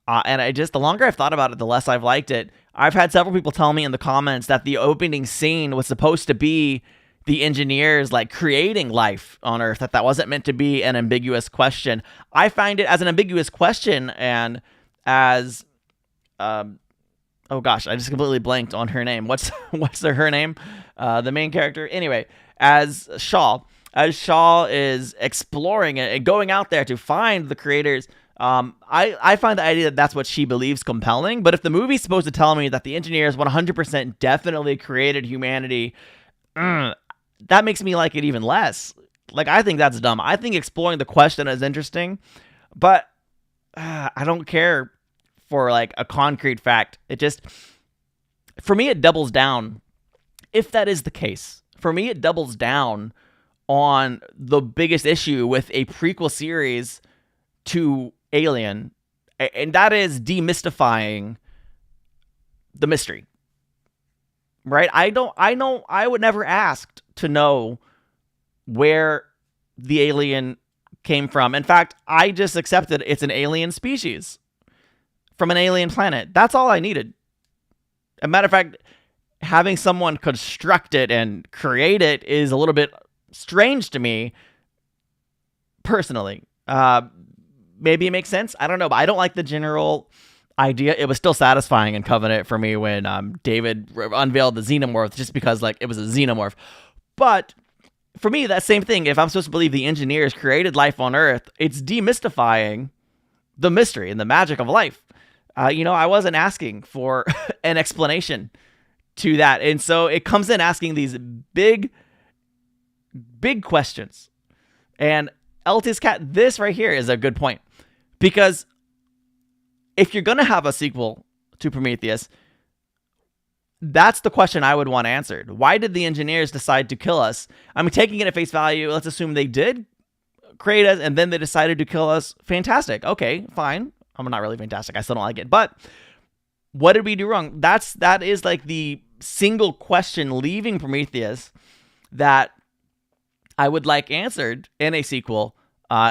And the longer I've thought about it, the less I've liked it. I've had several people tell me in the comments that the opening scene was supposed to be the engineers like creating life on Earth, that wasn't meant to be an ambiguous question. I find it as an ambiguous question, and as oh gosh, I just completely blanked on her name. What's her name? The main character. Anyway, as Shaw is exploring it and going out there to find the creators. I find the idea that that's what she believes compelling, but if the movie's supposed to tell me that the engineers 100% definitely created humanity, that makes me like it even less. Like, I think that's dumb. I think exploring the question is interesting, but I don't care for like a concrete fact. For me, it doubles down. If that is the case, for me, it doubles down on the biggest issue with a prequel series to Alien, and that is demystifying the mystery. Right? I would never ask to know where the alien came from. In fact, I just accepted it's an alien species from an alien planet. That's all I needed. As a matter of fact, having someone construct it and create it is a little bit strange to me personally. Maybe it makes sense. I don't know, but I don't like the general idea. It was still satisfying in Covenant for me when David unveiled the Xenomorph, just because like it was a Xenomorph. But for me, that same thing. If I'm supposed to believe the engineers created life on Earth, it's demystifying the mystery and the magic of life. I wasn't asking for an explanation to that, and so it comes in asking these big questions. And LT's Cat, this right here is a good point. Because if you're going to have a sequel to Prometheus, that's the question I would want answered. Why did the engineers decide to kill us? I mean, taking it at face value, let's assume they did create us and then they decided to kill us. Fantastic. Okay, fine. I'm not really fantastic. I still don't like it. But what did we do wrong? That is like the single question leaving Prometheus that I would like answered in a sequel.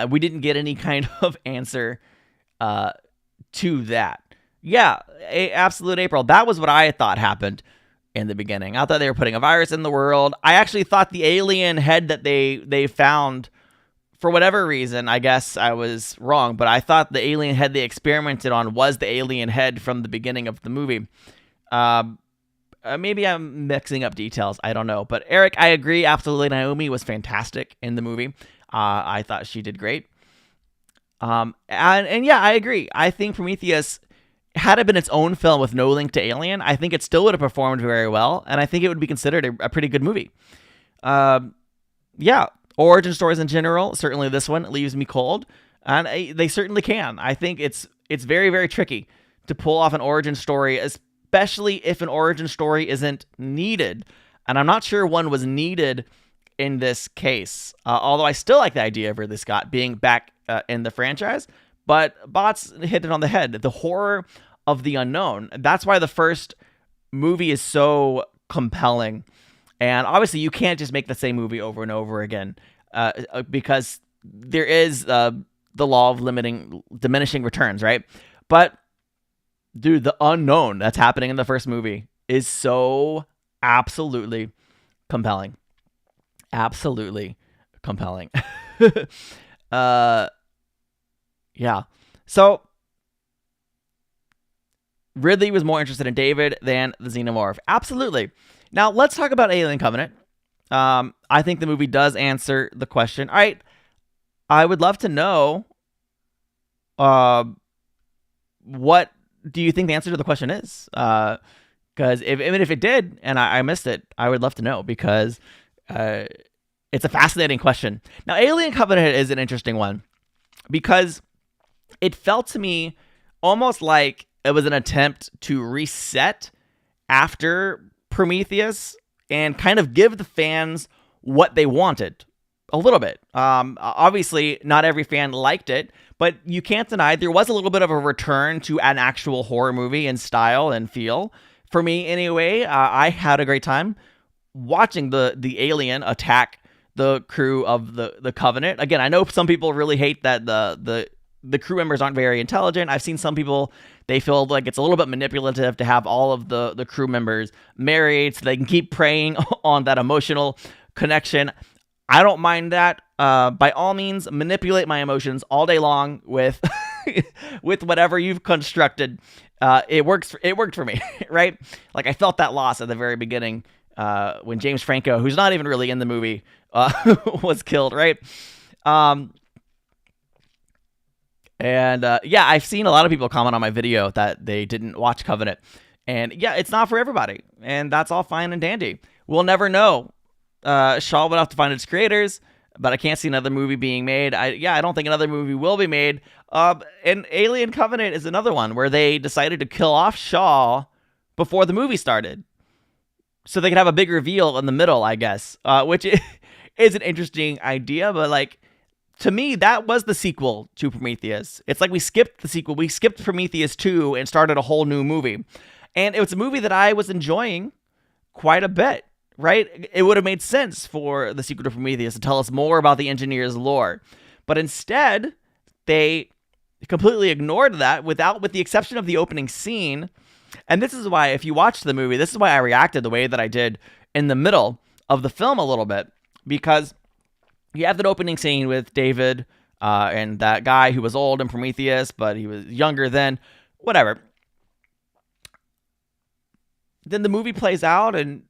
We didn't get any kind of answer to that. Yeah, absolute April. That was what I thought happened in the beginning. I thought they were putting a virus in the world. I actually thought the alien head that they found, for whatever reason, I guess I was wrong, but I thought the alien head they experimented on was the alien head from the beginning of the movie. Maybe I'm mixing up details. I don't know. But Eric, I agree. Absolutely. Naomi was fantastic in the movie. I thought she did great. And yeah, I agree. I think Prometheus, had it been its own film with no link to Alien, I think it still would have performed very well. And I think it would be considered a pretty good movie. Yeah. Origin stories in general, certainly this one leaves me cold. And they certainly can. I think it's very, very tricky to pull off an origin story, especially if an origin story isn't needed. And I'm not sure one was needed in this case, although I still like the idea of Ridley Scott being back in the franchise. But Bots hit it on the head. The horror of the unknown. That's why the first movie is so compelling. And obviously, you can't just make the same movie over and over again because there is the law of diminishing returns, right? But dude, the unknown that's happening in the first movie is so absolutely compelling. Absolutely compelling. Yeah. So Ridley was more interested in David than the Xenomorph. Absolutely. Now let's talk about Alien Covenant. I think the movie does answer the question. All right, I would love to know, uh, what do you think the answer to the question is? Because even if it did and I missed it, I would love to know, because uh, it's a fascinating question. Now, Alien Covenant is an interesting one because it felt to me almost like it was an attempt to reset after Prometheus and kind of give the fans what they wanted a little bit. Obviously, not every fan liked it, but you can't deny there was a little bit of a return to an actual horror movie in style and feel. For me, anyway, I had a great time watching the alien attack the crew of the Covenant. Again, I know some people really hate that the crew members aren't very intelligent. I've seen some people, they feel like it's a little bit manipulative to have all of the crew members married so they can keep preying on that emotional connection. I don't mind that. By all means, manipulate my emotions all day long with with whatever you've constructed. It works. It worked for me, right? Like, I felt that loss at the very beginning when James Franco, who's not even really in the movie, was killed, right? Yeah, I've seen a lot of people comment on my video that they didn't watch Covenant. And yeah, it's not for everybody. And that's all fine and dandy. We'll never know. Shaw would have to find its creators, but I can't see another movie being made. I don't think another movie will be made. And Alien Covenant is another one where they decided to kill off Shaw before the movie started, so they could have a big reveal in the middle, I guess, which is an interesting idea. But like, to me, that was the sequel to Prometheus. It's like we skipped the sequel. We skipped Prometheus 2 and started a whole new movie. And it was a movie that I was enjoying quite a bit, right? It would have made sense for the sequel to Prometheus to tell us more about the engineer's lore. But instead, they completely ignored that with the exception of the opening scene. And this is why, if you watch the movie, this is why I reacted the way that I did in the middle of the film a little bit. Because you have that opening scene with David and that guy who was old in Prometheus, but he was younger then. Whatever. Then the movie plays out, and,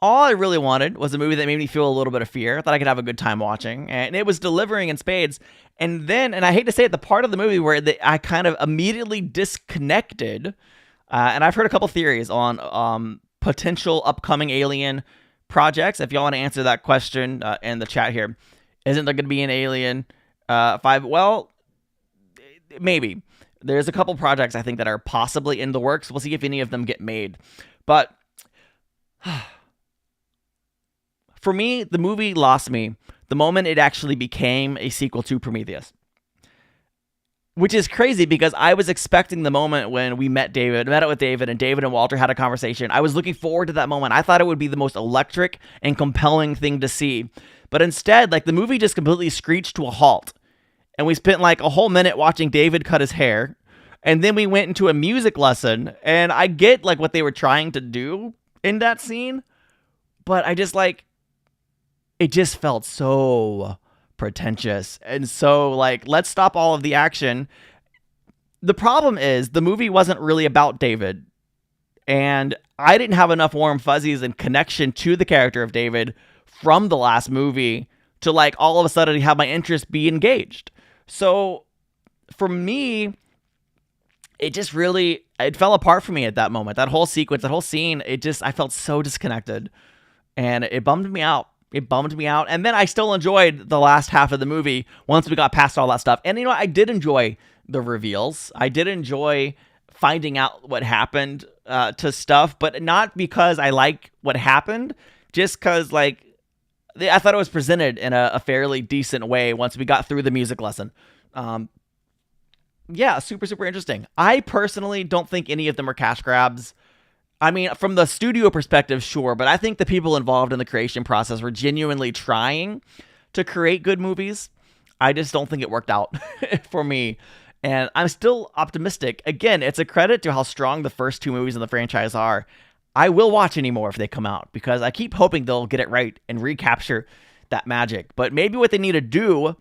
all I really wanted was a movie that made me feel a little bit of fear, that I could have a good time watching. And it was delivering in spades. And then, and I hate to say it, the part of the movie where I kind of immediately disconnected, and I've heard a couple theories on potential upcoming Alien projects. If y'all want to answer that question in the chat here, isn't there going to be an Alien 5? Well, maybe. There's a couple projects I think that are possibly in the works. We'll see if any of them get made. But for me, the movie lost me the moment it actually became a sequel to Prometheus. Which is crazy, because I was expecting the moment when we met it with David, and David and Walter had a conversation. I was looking forward to that moment. I thought it would be the most electric and compelling thing to see. But instead, like, the movie just completely screeched to a halt. And we spent like a whole minute watching David cut his hair. And then we went into a music lesson. And I get like what they were trying to do in that scene. But I just it just felt so pretentious and so like, let's stop all of the action. The problem is the movie wasn't really about David, and I didn't have enough warm fuzzies and connection to the character of David from the last movie to like all of a sudden have my interest be engaged. So for me, it just really, it fell apart for me at that moment. That whole sequence, that whole scene, I felt so disconnected, and it bummed me out. And then I still enjoyed the last half of the movie once we got past all that stuff. And, I did enjoy the reveals. I did enjoy finding out what happened to stuff, but not because I like what happened, just because, I thought it was presented in a fairly decent way once we got through the music lesson. Yeah, super, super interesting. I personally don't think any of them are cash grabs. I mean, from the studio perspective, sure, but I think the people involved in the creation process were genuinely trying to create good movies. I just don't think it worked out for me, and I'm still optimistic. Again, it's a credit to how strong the first two movies in the franchise are. I will watch any more if they come out, because I keep hoping they'll get it right and recapture that magic. But maybe what they need to do,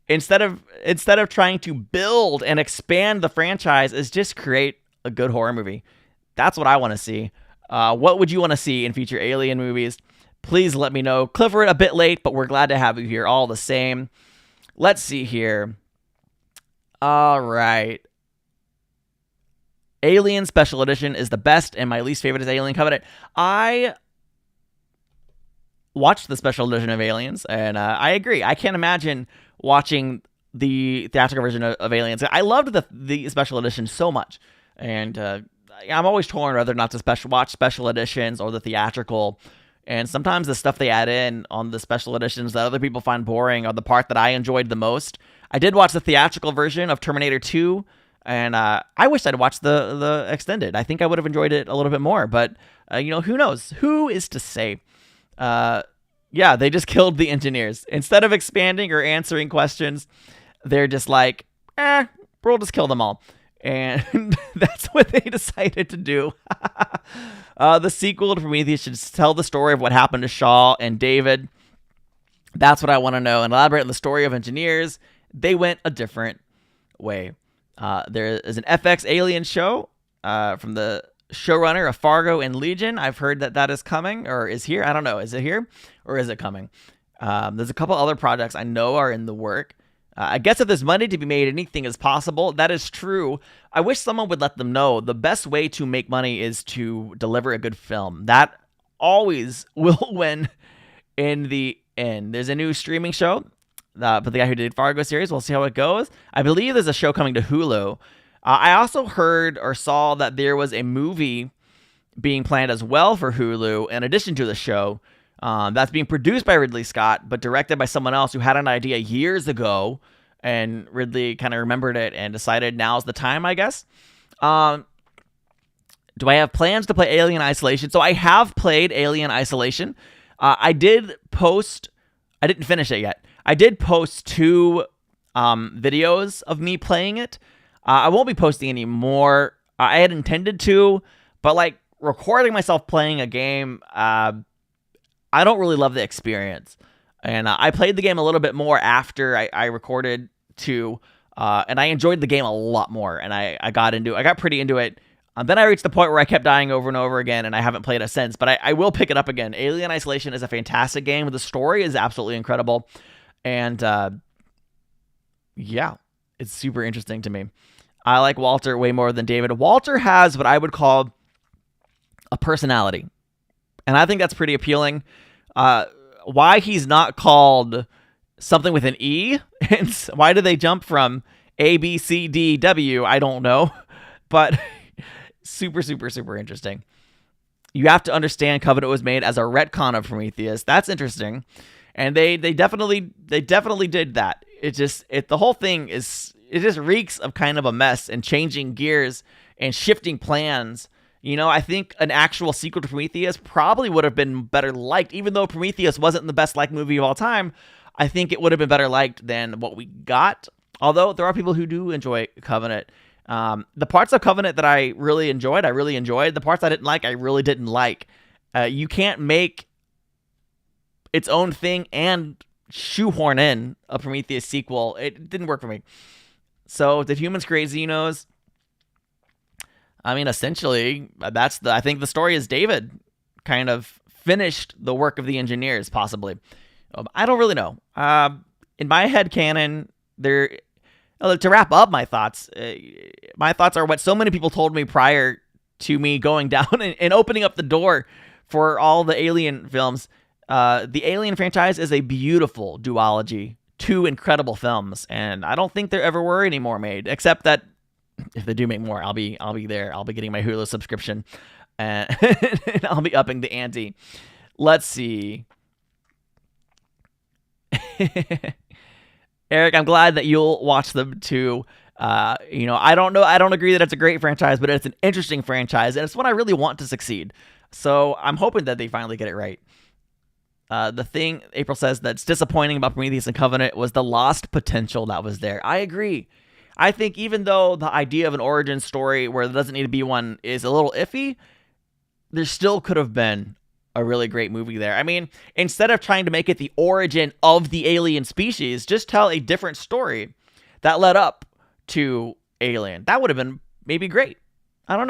instead of trying to build and expand the franchise, is just create a good horror movie. That's what I want to see. What would you want to see in future Alien movies? please let me know. Clifford, a bit late, but we're glad to have you here all the same. Let's see here. All right. Alien Special Edition is the best, and my least favorite is Alien Covenant. I watched the special edition of Aliens, and I agree. I can't imagine watching the theatrical version of Aliens. I loved the special edition so much, and I'm always torn whether or not to watch special editions or the theatrical. And sometimes the stuff they add in on the special editions that other people find boring are the part that I enjoyed the most. I did watch the theatrical version of Terminator 2, and I wish I'd watched the extended. I think I would have enjoyed it a little bit more, but who knows? Who is to say? Yeah, they just killed the engineers. Instead of expanding or answering questions, they're just like, we'll just kill them all. And that's what they decided to do. The sequel to Prometheus should tell the story of what happened to Shaw and David. That's what I want to know. And elaborate on the story of engineers. They went a different way. There is an FX Alien show from the showrunner of Fargo and Legion. I've heard that is coming or is here. I don't know. Is it here or is it coming? There's a couple other projects I know are in the work. I guess if there's money to be made, anything is possible. That is true. I wish someone would let them know the best way to make money is to deliver a good film. That always will win in the end. There's a new streaming show, but the guy who did Fargo series. We'll see how it goes. I believe there's a show coming to Hulu. I also heard or saw that there was a movie being planned as well for Hulu in addition to the show. That's being produced by Ridley Scott, but directed by someone else who had an idea years ago, and Ridley kind of remembered it and decided now's the time, I guess. Do I have plans to play Alien Isolation? So I have played Alien Isolation. I didn't finish it yet. I did post 2 videos of me playing it. I won't be posting any more. I had intended to, but like recording myself playing a game, I don't really love the experience. And I played the game a little bit more after I recorded too, and I enjoyed the game a lot more. And I got pretty into it. Then I reached the point where I kept dying over and over again, and I haven't played it since. But I will pick it up again. Alien Isolation is a fantastic game. The story is absolutely incredible, and yeah, it's super interesting to me. I like Walter way more than David. Walter has what I would call a personality, and I think that's pretty appealing. Why he's not called something with an E, and why do they jump from A, B, C, D, W? I don't know, but super, super, super interesting. You have to understand Covenant was made as a retcon of Prometheus. That's interesting, and they definitely did that. The whole thing just reeks of kind of a mess and changing gears and shifting plans. I think an actual sequel to Prometheus probably would have been better liked, even though Prometheus wasn't the best liked movie of all time. I think it would have been better liked than what we got. Although there are people who do enjoy Covenant. The parts of Covenant that I really enjoyed. The parts I didn't like, I really didn't like. You can't make its own thing and shoehorn in a Prometheus sequel. It didn't work for me. So did humans create Xenos? I mean, essentially, I think the story is David kind of finished the work of the engineers, possibly. I don't really know. In my head canon, to wrap up my thoughts are what so many people told me prior to me going down and opening up the door for all the Alien films. The Alien franchise is a beautiful duology, 2 incredible films, and I don't think there ever were any more made, except that if they do make more, I'll be there. I'll be getting my Hulu subscription, and I'll be upping the ante. Let's see. Eric, I'm glad that you'll watch them too. I don't know. I don't agree that it's a great franchise, but it's an interesting franchise, and it's one I really want to succeed. So I'm hoping that they finally get it right. The thing April says that's disappointing about Prometheus and Covenant was the lost potential that was there. I agree. I think even though the idea of an origin story where there doesn't need to be one is a little iffy, there still could have been a really great movie there. I mean, instead of trying to make it the origin of the alien species, just tell a different story that led up to Alien. That would have been maybe great. I don't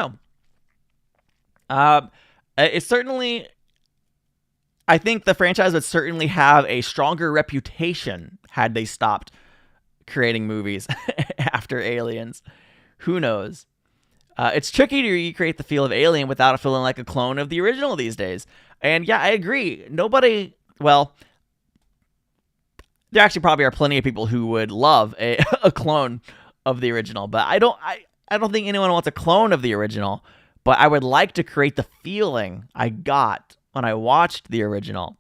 know. It's certainly I think the franchise would certainly have a stronger reputation had they stopped creating movies after Aliens. Who knows? It's tricky to recreate the feel of Alien without it feeling like a clone of the original these days. And yeah, I agree. Nobody, well, there actually probably are plenty of people who would love a clone of the original, but I don't think anyone wants a clone of the original, but I would like to create the feeling I got when I watched the original.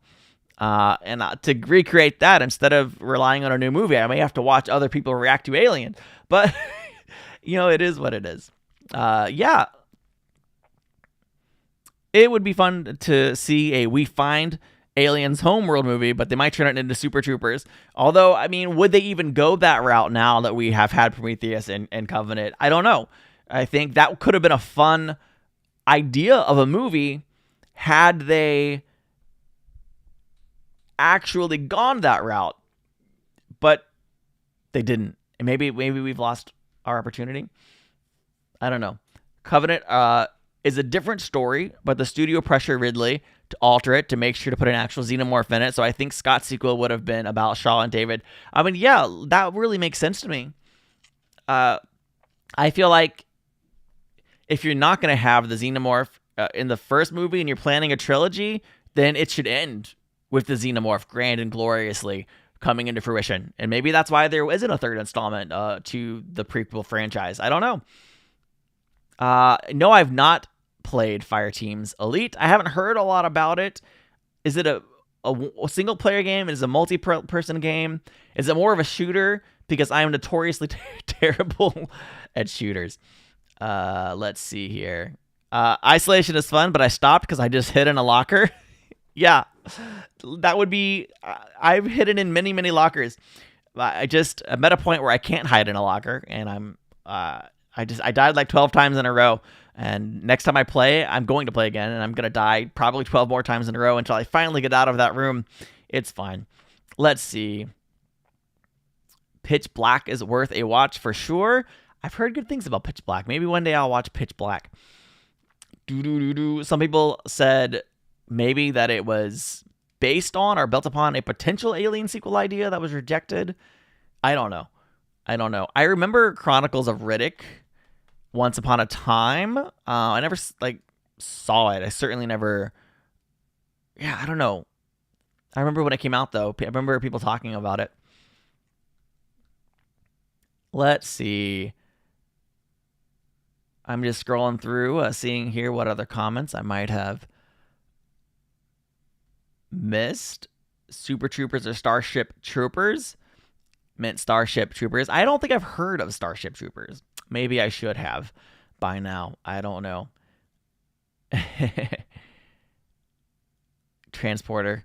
And to recreate that, instead of relying on a new movie, I may have to watch other people react to Alien. But, it is what it is. Yeah. It would be fun to see a We Find Aliens Homeworld movie, but they might turn it into Super Troopers. Although, I mean, would they even go that route now that we have had Prometheus and Covenant? I don't know. I think that could have been a fun idea of a movie had they actually gone that route, but they didn't. And maybe we've lost our opportunity. I don't know. Covenant is a different story, but the studio pressured Ridley to alter it to make sure to put an actual xenomorph in it. So I think Scott's sequel would have been about Shaw and David. I mean, yeah, that really makes sense to me. I feel like if you're not going to have the xenomorph in the first movie and you're planning a trilogy, then it should end with the xenomorph grand and gloriously coming into fruition. And maybe that's why there isn't a third installment to the prequel franchise. I don't know. No, I've not played Fireteam's Elite. I haven't heard a lot about it. Is it a single player game? Is it a multi-person game? Is it more of a shooter? Because I am notoriously terrible at shooters. Let's see here. Isolation is fun, but I stopped because I just hid in a locker. Yeah, that would be. I've hidden in many, many lockers. I'm at a point where I can't hide in a locker, and I died like 12 times in a row. And next time I play, I'm going to play again, and I'm going to die probably 12 more times in a row until I finally get out of that room. It's fine. Let's see. Pitch Black is worth a watch for sure. I've heard good things about Pitch Black. Maybe one day I'll watch Pitch Black. Some people said maybe that it was based on or built upon a potential Alien sequel idea that was rejected. I don't know. I remember Chronicles of Riddick once upon a time. I never saw it. I certainly never. Yeah, I don't know. I remember when it came out though. I remember people talking about it. Let's see. I'm just scrolling through, seeing here what other comments I might have missed. Super Troopers or Starship Troopers? Meant Starship Troopers. I don't think I've heard of Starship Troopers. Maybe I should have by now. I don't know. Transporter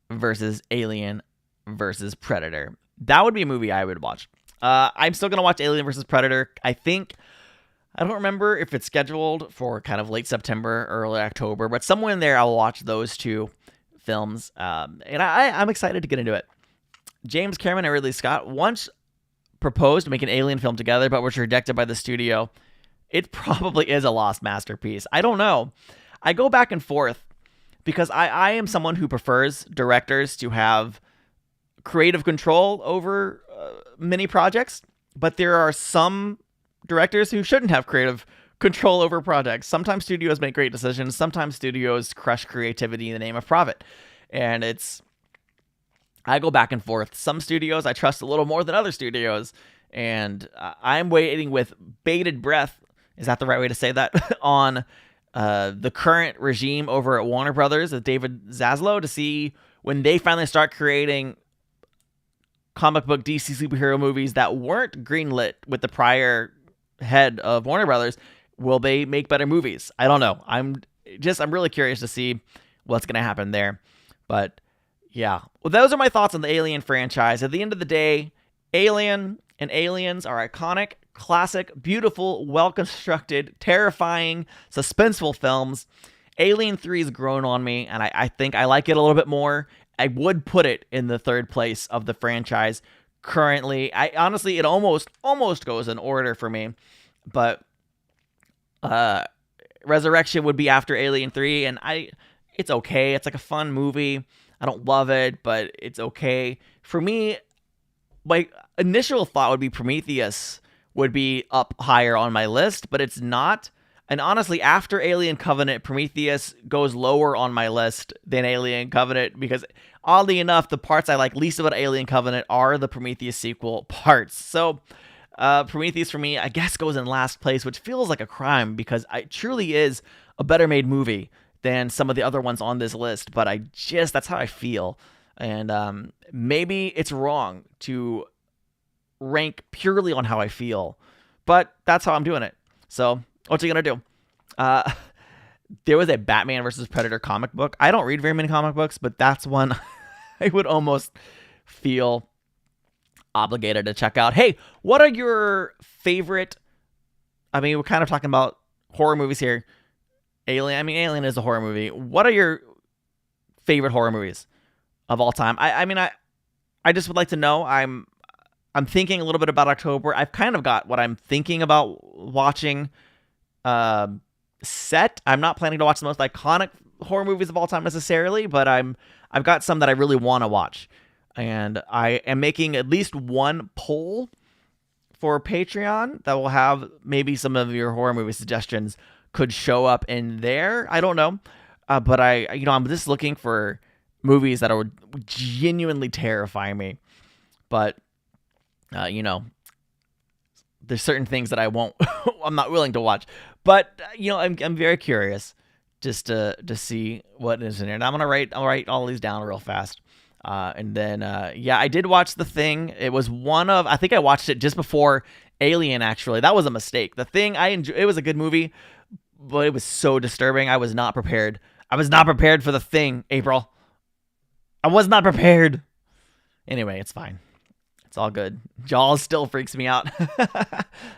versus Alien versus Predator. That would be a movie I would watch. I'm still going to watch Alien versus Predator. I don't remember if it's scheduled for kind of late September, early October, but somewhere in there I'll watch those two films. And I'm excited to get into it. James Cameron and Ridley Scott once proposed to make an Alien film together, but was rejected by the studio. It probably is a lost masterpiece. I don't know. I go back and forth because I am someone who prefers directors to have creative control over many projects, but there are some directors who shouldn't have creative control over projects. Sometimes studios make great decisions. Sometimes studios crush creativity in the name of profit. And I go back and forth. Some studios I trust a little more than other studios. And I'm waiting with bated breath, is that the right way to say that, on the current regime over at Warner Brothers with David Zaslav to see when they finally start creating comic book DC superhero movies that weren't greenlit with the prior head of Warner Brothers. Will they make better movies? I don't know. I'm really curious to see what's going to happen there. But yeah, well, those are my thoughts on the Alien franchise. At the end of the day, Alien and Aliens are iconic, classic, beautiful, well-constructed, terrifying, suspenseful films. Alien 3 has grown on me, and I think I like it a little bit more. I would put it in the third place of the franchise currently. I honestly, it almost goes in order for me, but Resurrection would be after Alien 3, and it's okay. It's like a fun movie. I don't love it, but it's okay. For me, my initial thought would be Prometheus would be up higher on my list, but it's not. And honestly, after Alien Covenant, Prometheus goes lower on my list than Alien Covenant because, oddly enough, the parts I like least about Alien Covenant are the Prometheus sequel parts. So, Prometheus for me, I guess, goes in last place, which feels like a crime because it truly is a better made movie than some of the other ones on this list. But that's how I feel. And maybe it's wrong to rank purely on how I feel, but that's how I'm doing it. So, what you gonna do? There was a Batman versus Predator comic book. I don't read very many comic books, but that's one I would almost feel obligated to check out. Hey, what are your favorite? I mean, we're kind of talking about horror movies here. Alien is a horror movie. What are your favorite horror movies of all time? I just would like to know. I'm thinking a little bit about October. I've kind of got what I'm thinking about watching set. I'm not planning to watch the most iconic horror movies of all time necessarily, but I've got some that I really want to watch. And I am making at least one poll for Patreon that will have maybe some of your horror movie suggestions could show up in there. I don't know. But I'm just looking for movies that would genuinely terrify me. But, there's certain things that I'm not willing to watch. But, I'm very curious just to see what is in there. And I'll write all these down real fast. And then, I did watch The Thing. It was I think I watched it just before Alien, actually. That was a mistake. The Thing, it was a good movie, but it was so disturbing. I was not prepared. I was not prepared for The Thing, April. I was not prepared. Anyway, it's fine. It's all good. Jaws still freaks me out.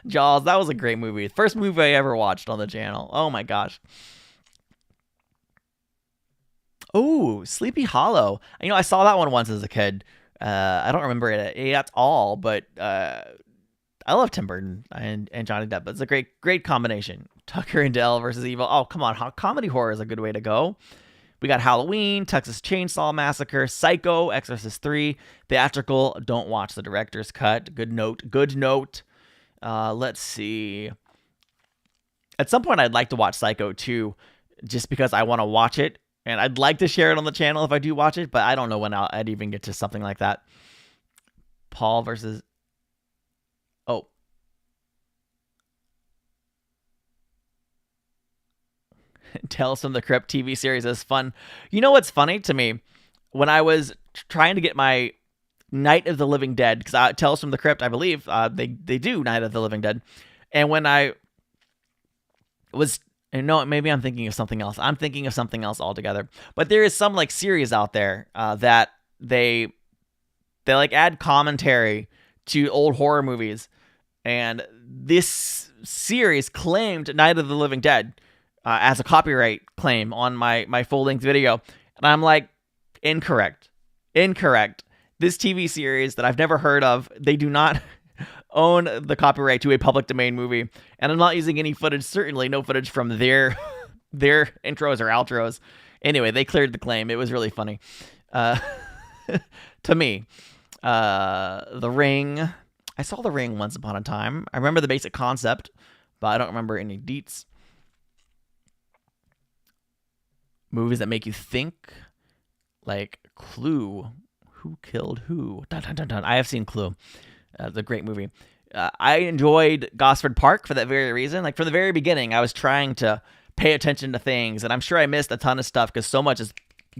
Jaws, that was a great movie. First movie I ever watched on the channel. Oh my gosh. Oh, Sleepy Hollow. I saw that one once as a kid. I don't remember it at all, but I love Tim Burton and Johnny Depp. It's a great combination. Tucker and Dale versus Evil. Oh, come on. Comedy horror is a good way to go. We got Halloween, Texas Chainsaw Massacre, Psycho, Exorcist 3, theatrical. Don't watch the director's cut. Good note. Let's see. At some point, I'd like to watch Psycho 2 just because I want to watch it. And I'd like to share it on the channel if I do watch it, but I don't know when I'd even get to something like that. Paul versus... Oh. Tales from the Crypt TV series is fun. You know what's funny to me? When I was trying to get my Night of the Living Dead, because Tales from the Crypt, I believe, they do Night of the Living Dead. And when I was... And no, maybe I'm thinking of something else. I'm thinking of something else altogether. But there is some series out there that they add commentary to old horror movies, and this series claimed Night of the Living Dead as a copyright claim on my full length video, and I'm like, incorrect. This TV series that I've never heard of, they do not own the copyright to a public domain movie, and I'm not using any footage, certainly no footage from their intros or outros. Anyway, they cleared the claim. It was really funny. To me, The Ring. I saw The Ring once upon a time. I remember the basic concept, but I don't remember any deets. Movies that make you think, like Clue. Who killed who? Dun, dun, dun, dun. I have seen Clue. The great movie. I enjoyed Gosford Park for that very reason. From the very beginning, I was trying to pay attention to things, and I'm sure I missed a ton of stuff because so much is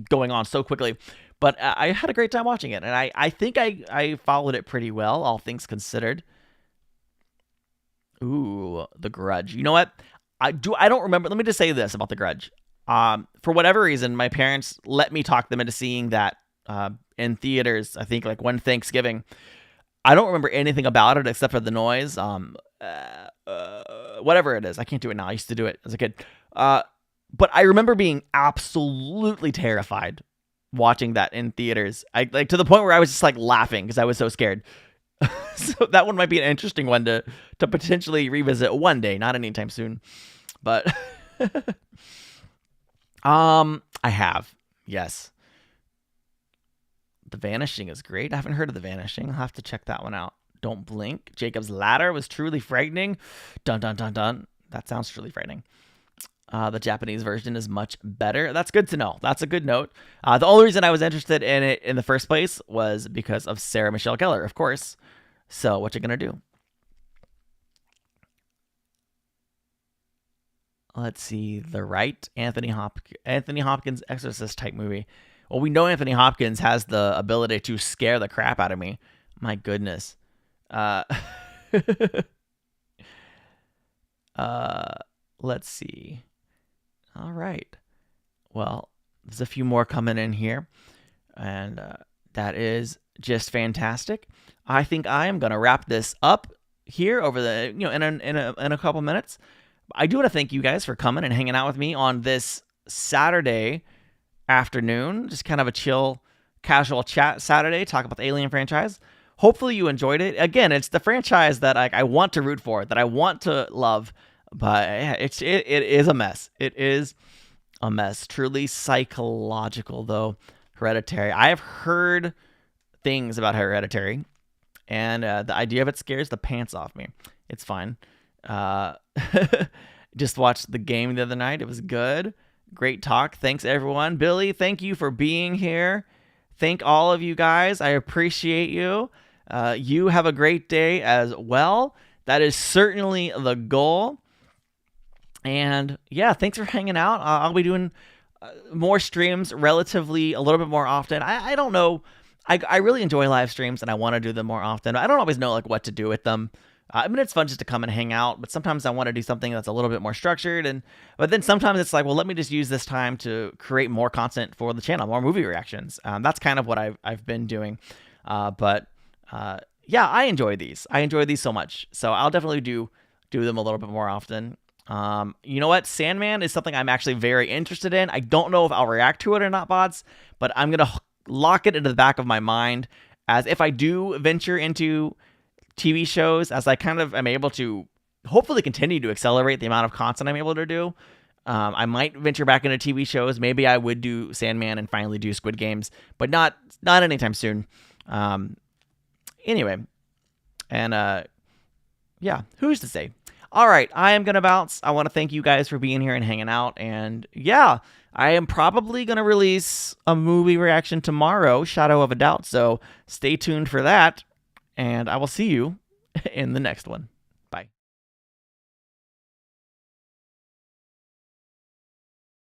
going on so quickly. But I had a great time watching it, and I think I followed it pretty well, all things considered. Ooh, The Grudge. You know what? I don't remember. Let me just say this about The Grudge. For whatever reason, my parents let me talk them into seeing that in theaters. I think one Thanksgiving. I don't remember anything about it except for the noise. Whatever it is. I can't do it now. I used to do it as a kid. But I remember being absolutely terrified watching that in theaters. I to the point where I was just laughing because I was so scared. So that one might be an interesting one to potentially revisit one day, not anytime soon. But I have. Yes. The Vanishing is great. I haven't heard of The Vanishing. I'll have to check that one out. Don't Blink. Jacob's Ladder was truly frightening. Dun dun dun dun. That sounds truly frightening. The Japanese version is much better. That's good to know. That's a good note. The only reason I was interested in it in the first place was because of Sarah Michelle Gellar, of course. So what you gonna do? Let's see. The Right, Anthony Hopkins Exorcist type movie. Well, we know Anthony Hopkins has the ability to scare the crap out of me. My goodness. Uh, uh, let's see. All right. Well, there's a few more coming in here, and that is just fantastic. I think I am gonna wrap this up here over the in a couple minutes. I do want to thank you guys for coming and hanging out with me on this Saturday afternoon. Just kind of a chill, casual chat Saturday, talk about the Alien franchise. Hopefully you enjoyed it. Again, it's the franchise that I want to root for, that I want to love, but yeah, it is a mess. It is a mess. Truly psychological, though. Hereditary. I have heard things about Hereditary, and the idea of it scares the pants off me. It's fine. Uh, just watched the game the other night. It was good. Great talk. Thanks, everyone. Billy, thank you for being here. Thank all of you guys. I appreciate you. You have a great day as well. That is certainly the goal. And yeah, thanks for hanging out. I'll be doing more streams relatively a little bit more often. I don't know. I really enjoy live streams and I want to do them more often. I don't always know like what to do with them. I mean, it's fun just to come and hang out, but sometimes I want to do something that's a little bit more structured. But then sometimes it's like, well, let me just use this time to create more content for the channel, more movie reactions. That's kind of what I've been doing. But yeah, I enjoy these. I enjoy these so much. So I'll definitely do them a little bit more often. You know what? Sandman is something I'm actually very interested in. I don't know if I'll react to it or not, bots, but I'm going to lock it into the back of my mind as if I do venture into TV shows, as I kind of am able to hopefully continue to accelerate the amount of content I'm able to do. I might venture back into TV shows. Maybe I would do Sandman and finally do Squid Games, but not anytime soon. Anyway, and yeah, who's to say? All right, I am going to bounce. I want to thank you guys for being here and hanging out. And yeah, I am probably going to release a movie reaction tomorrow, Shadow of a Doubt. So stay tuned for that. And I will see you in the next one.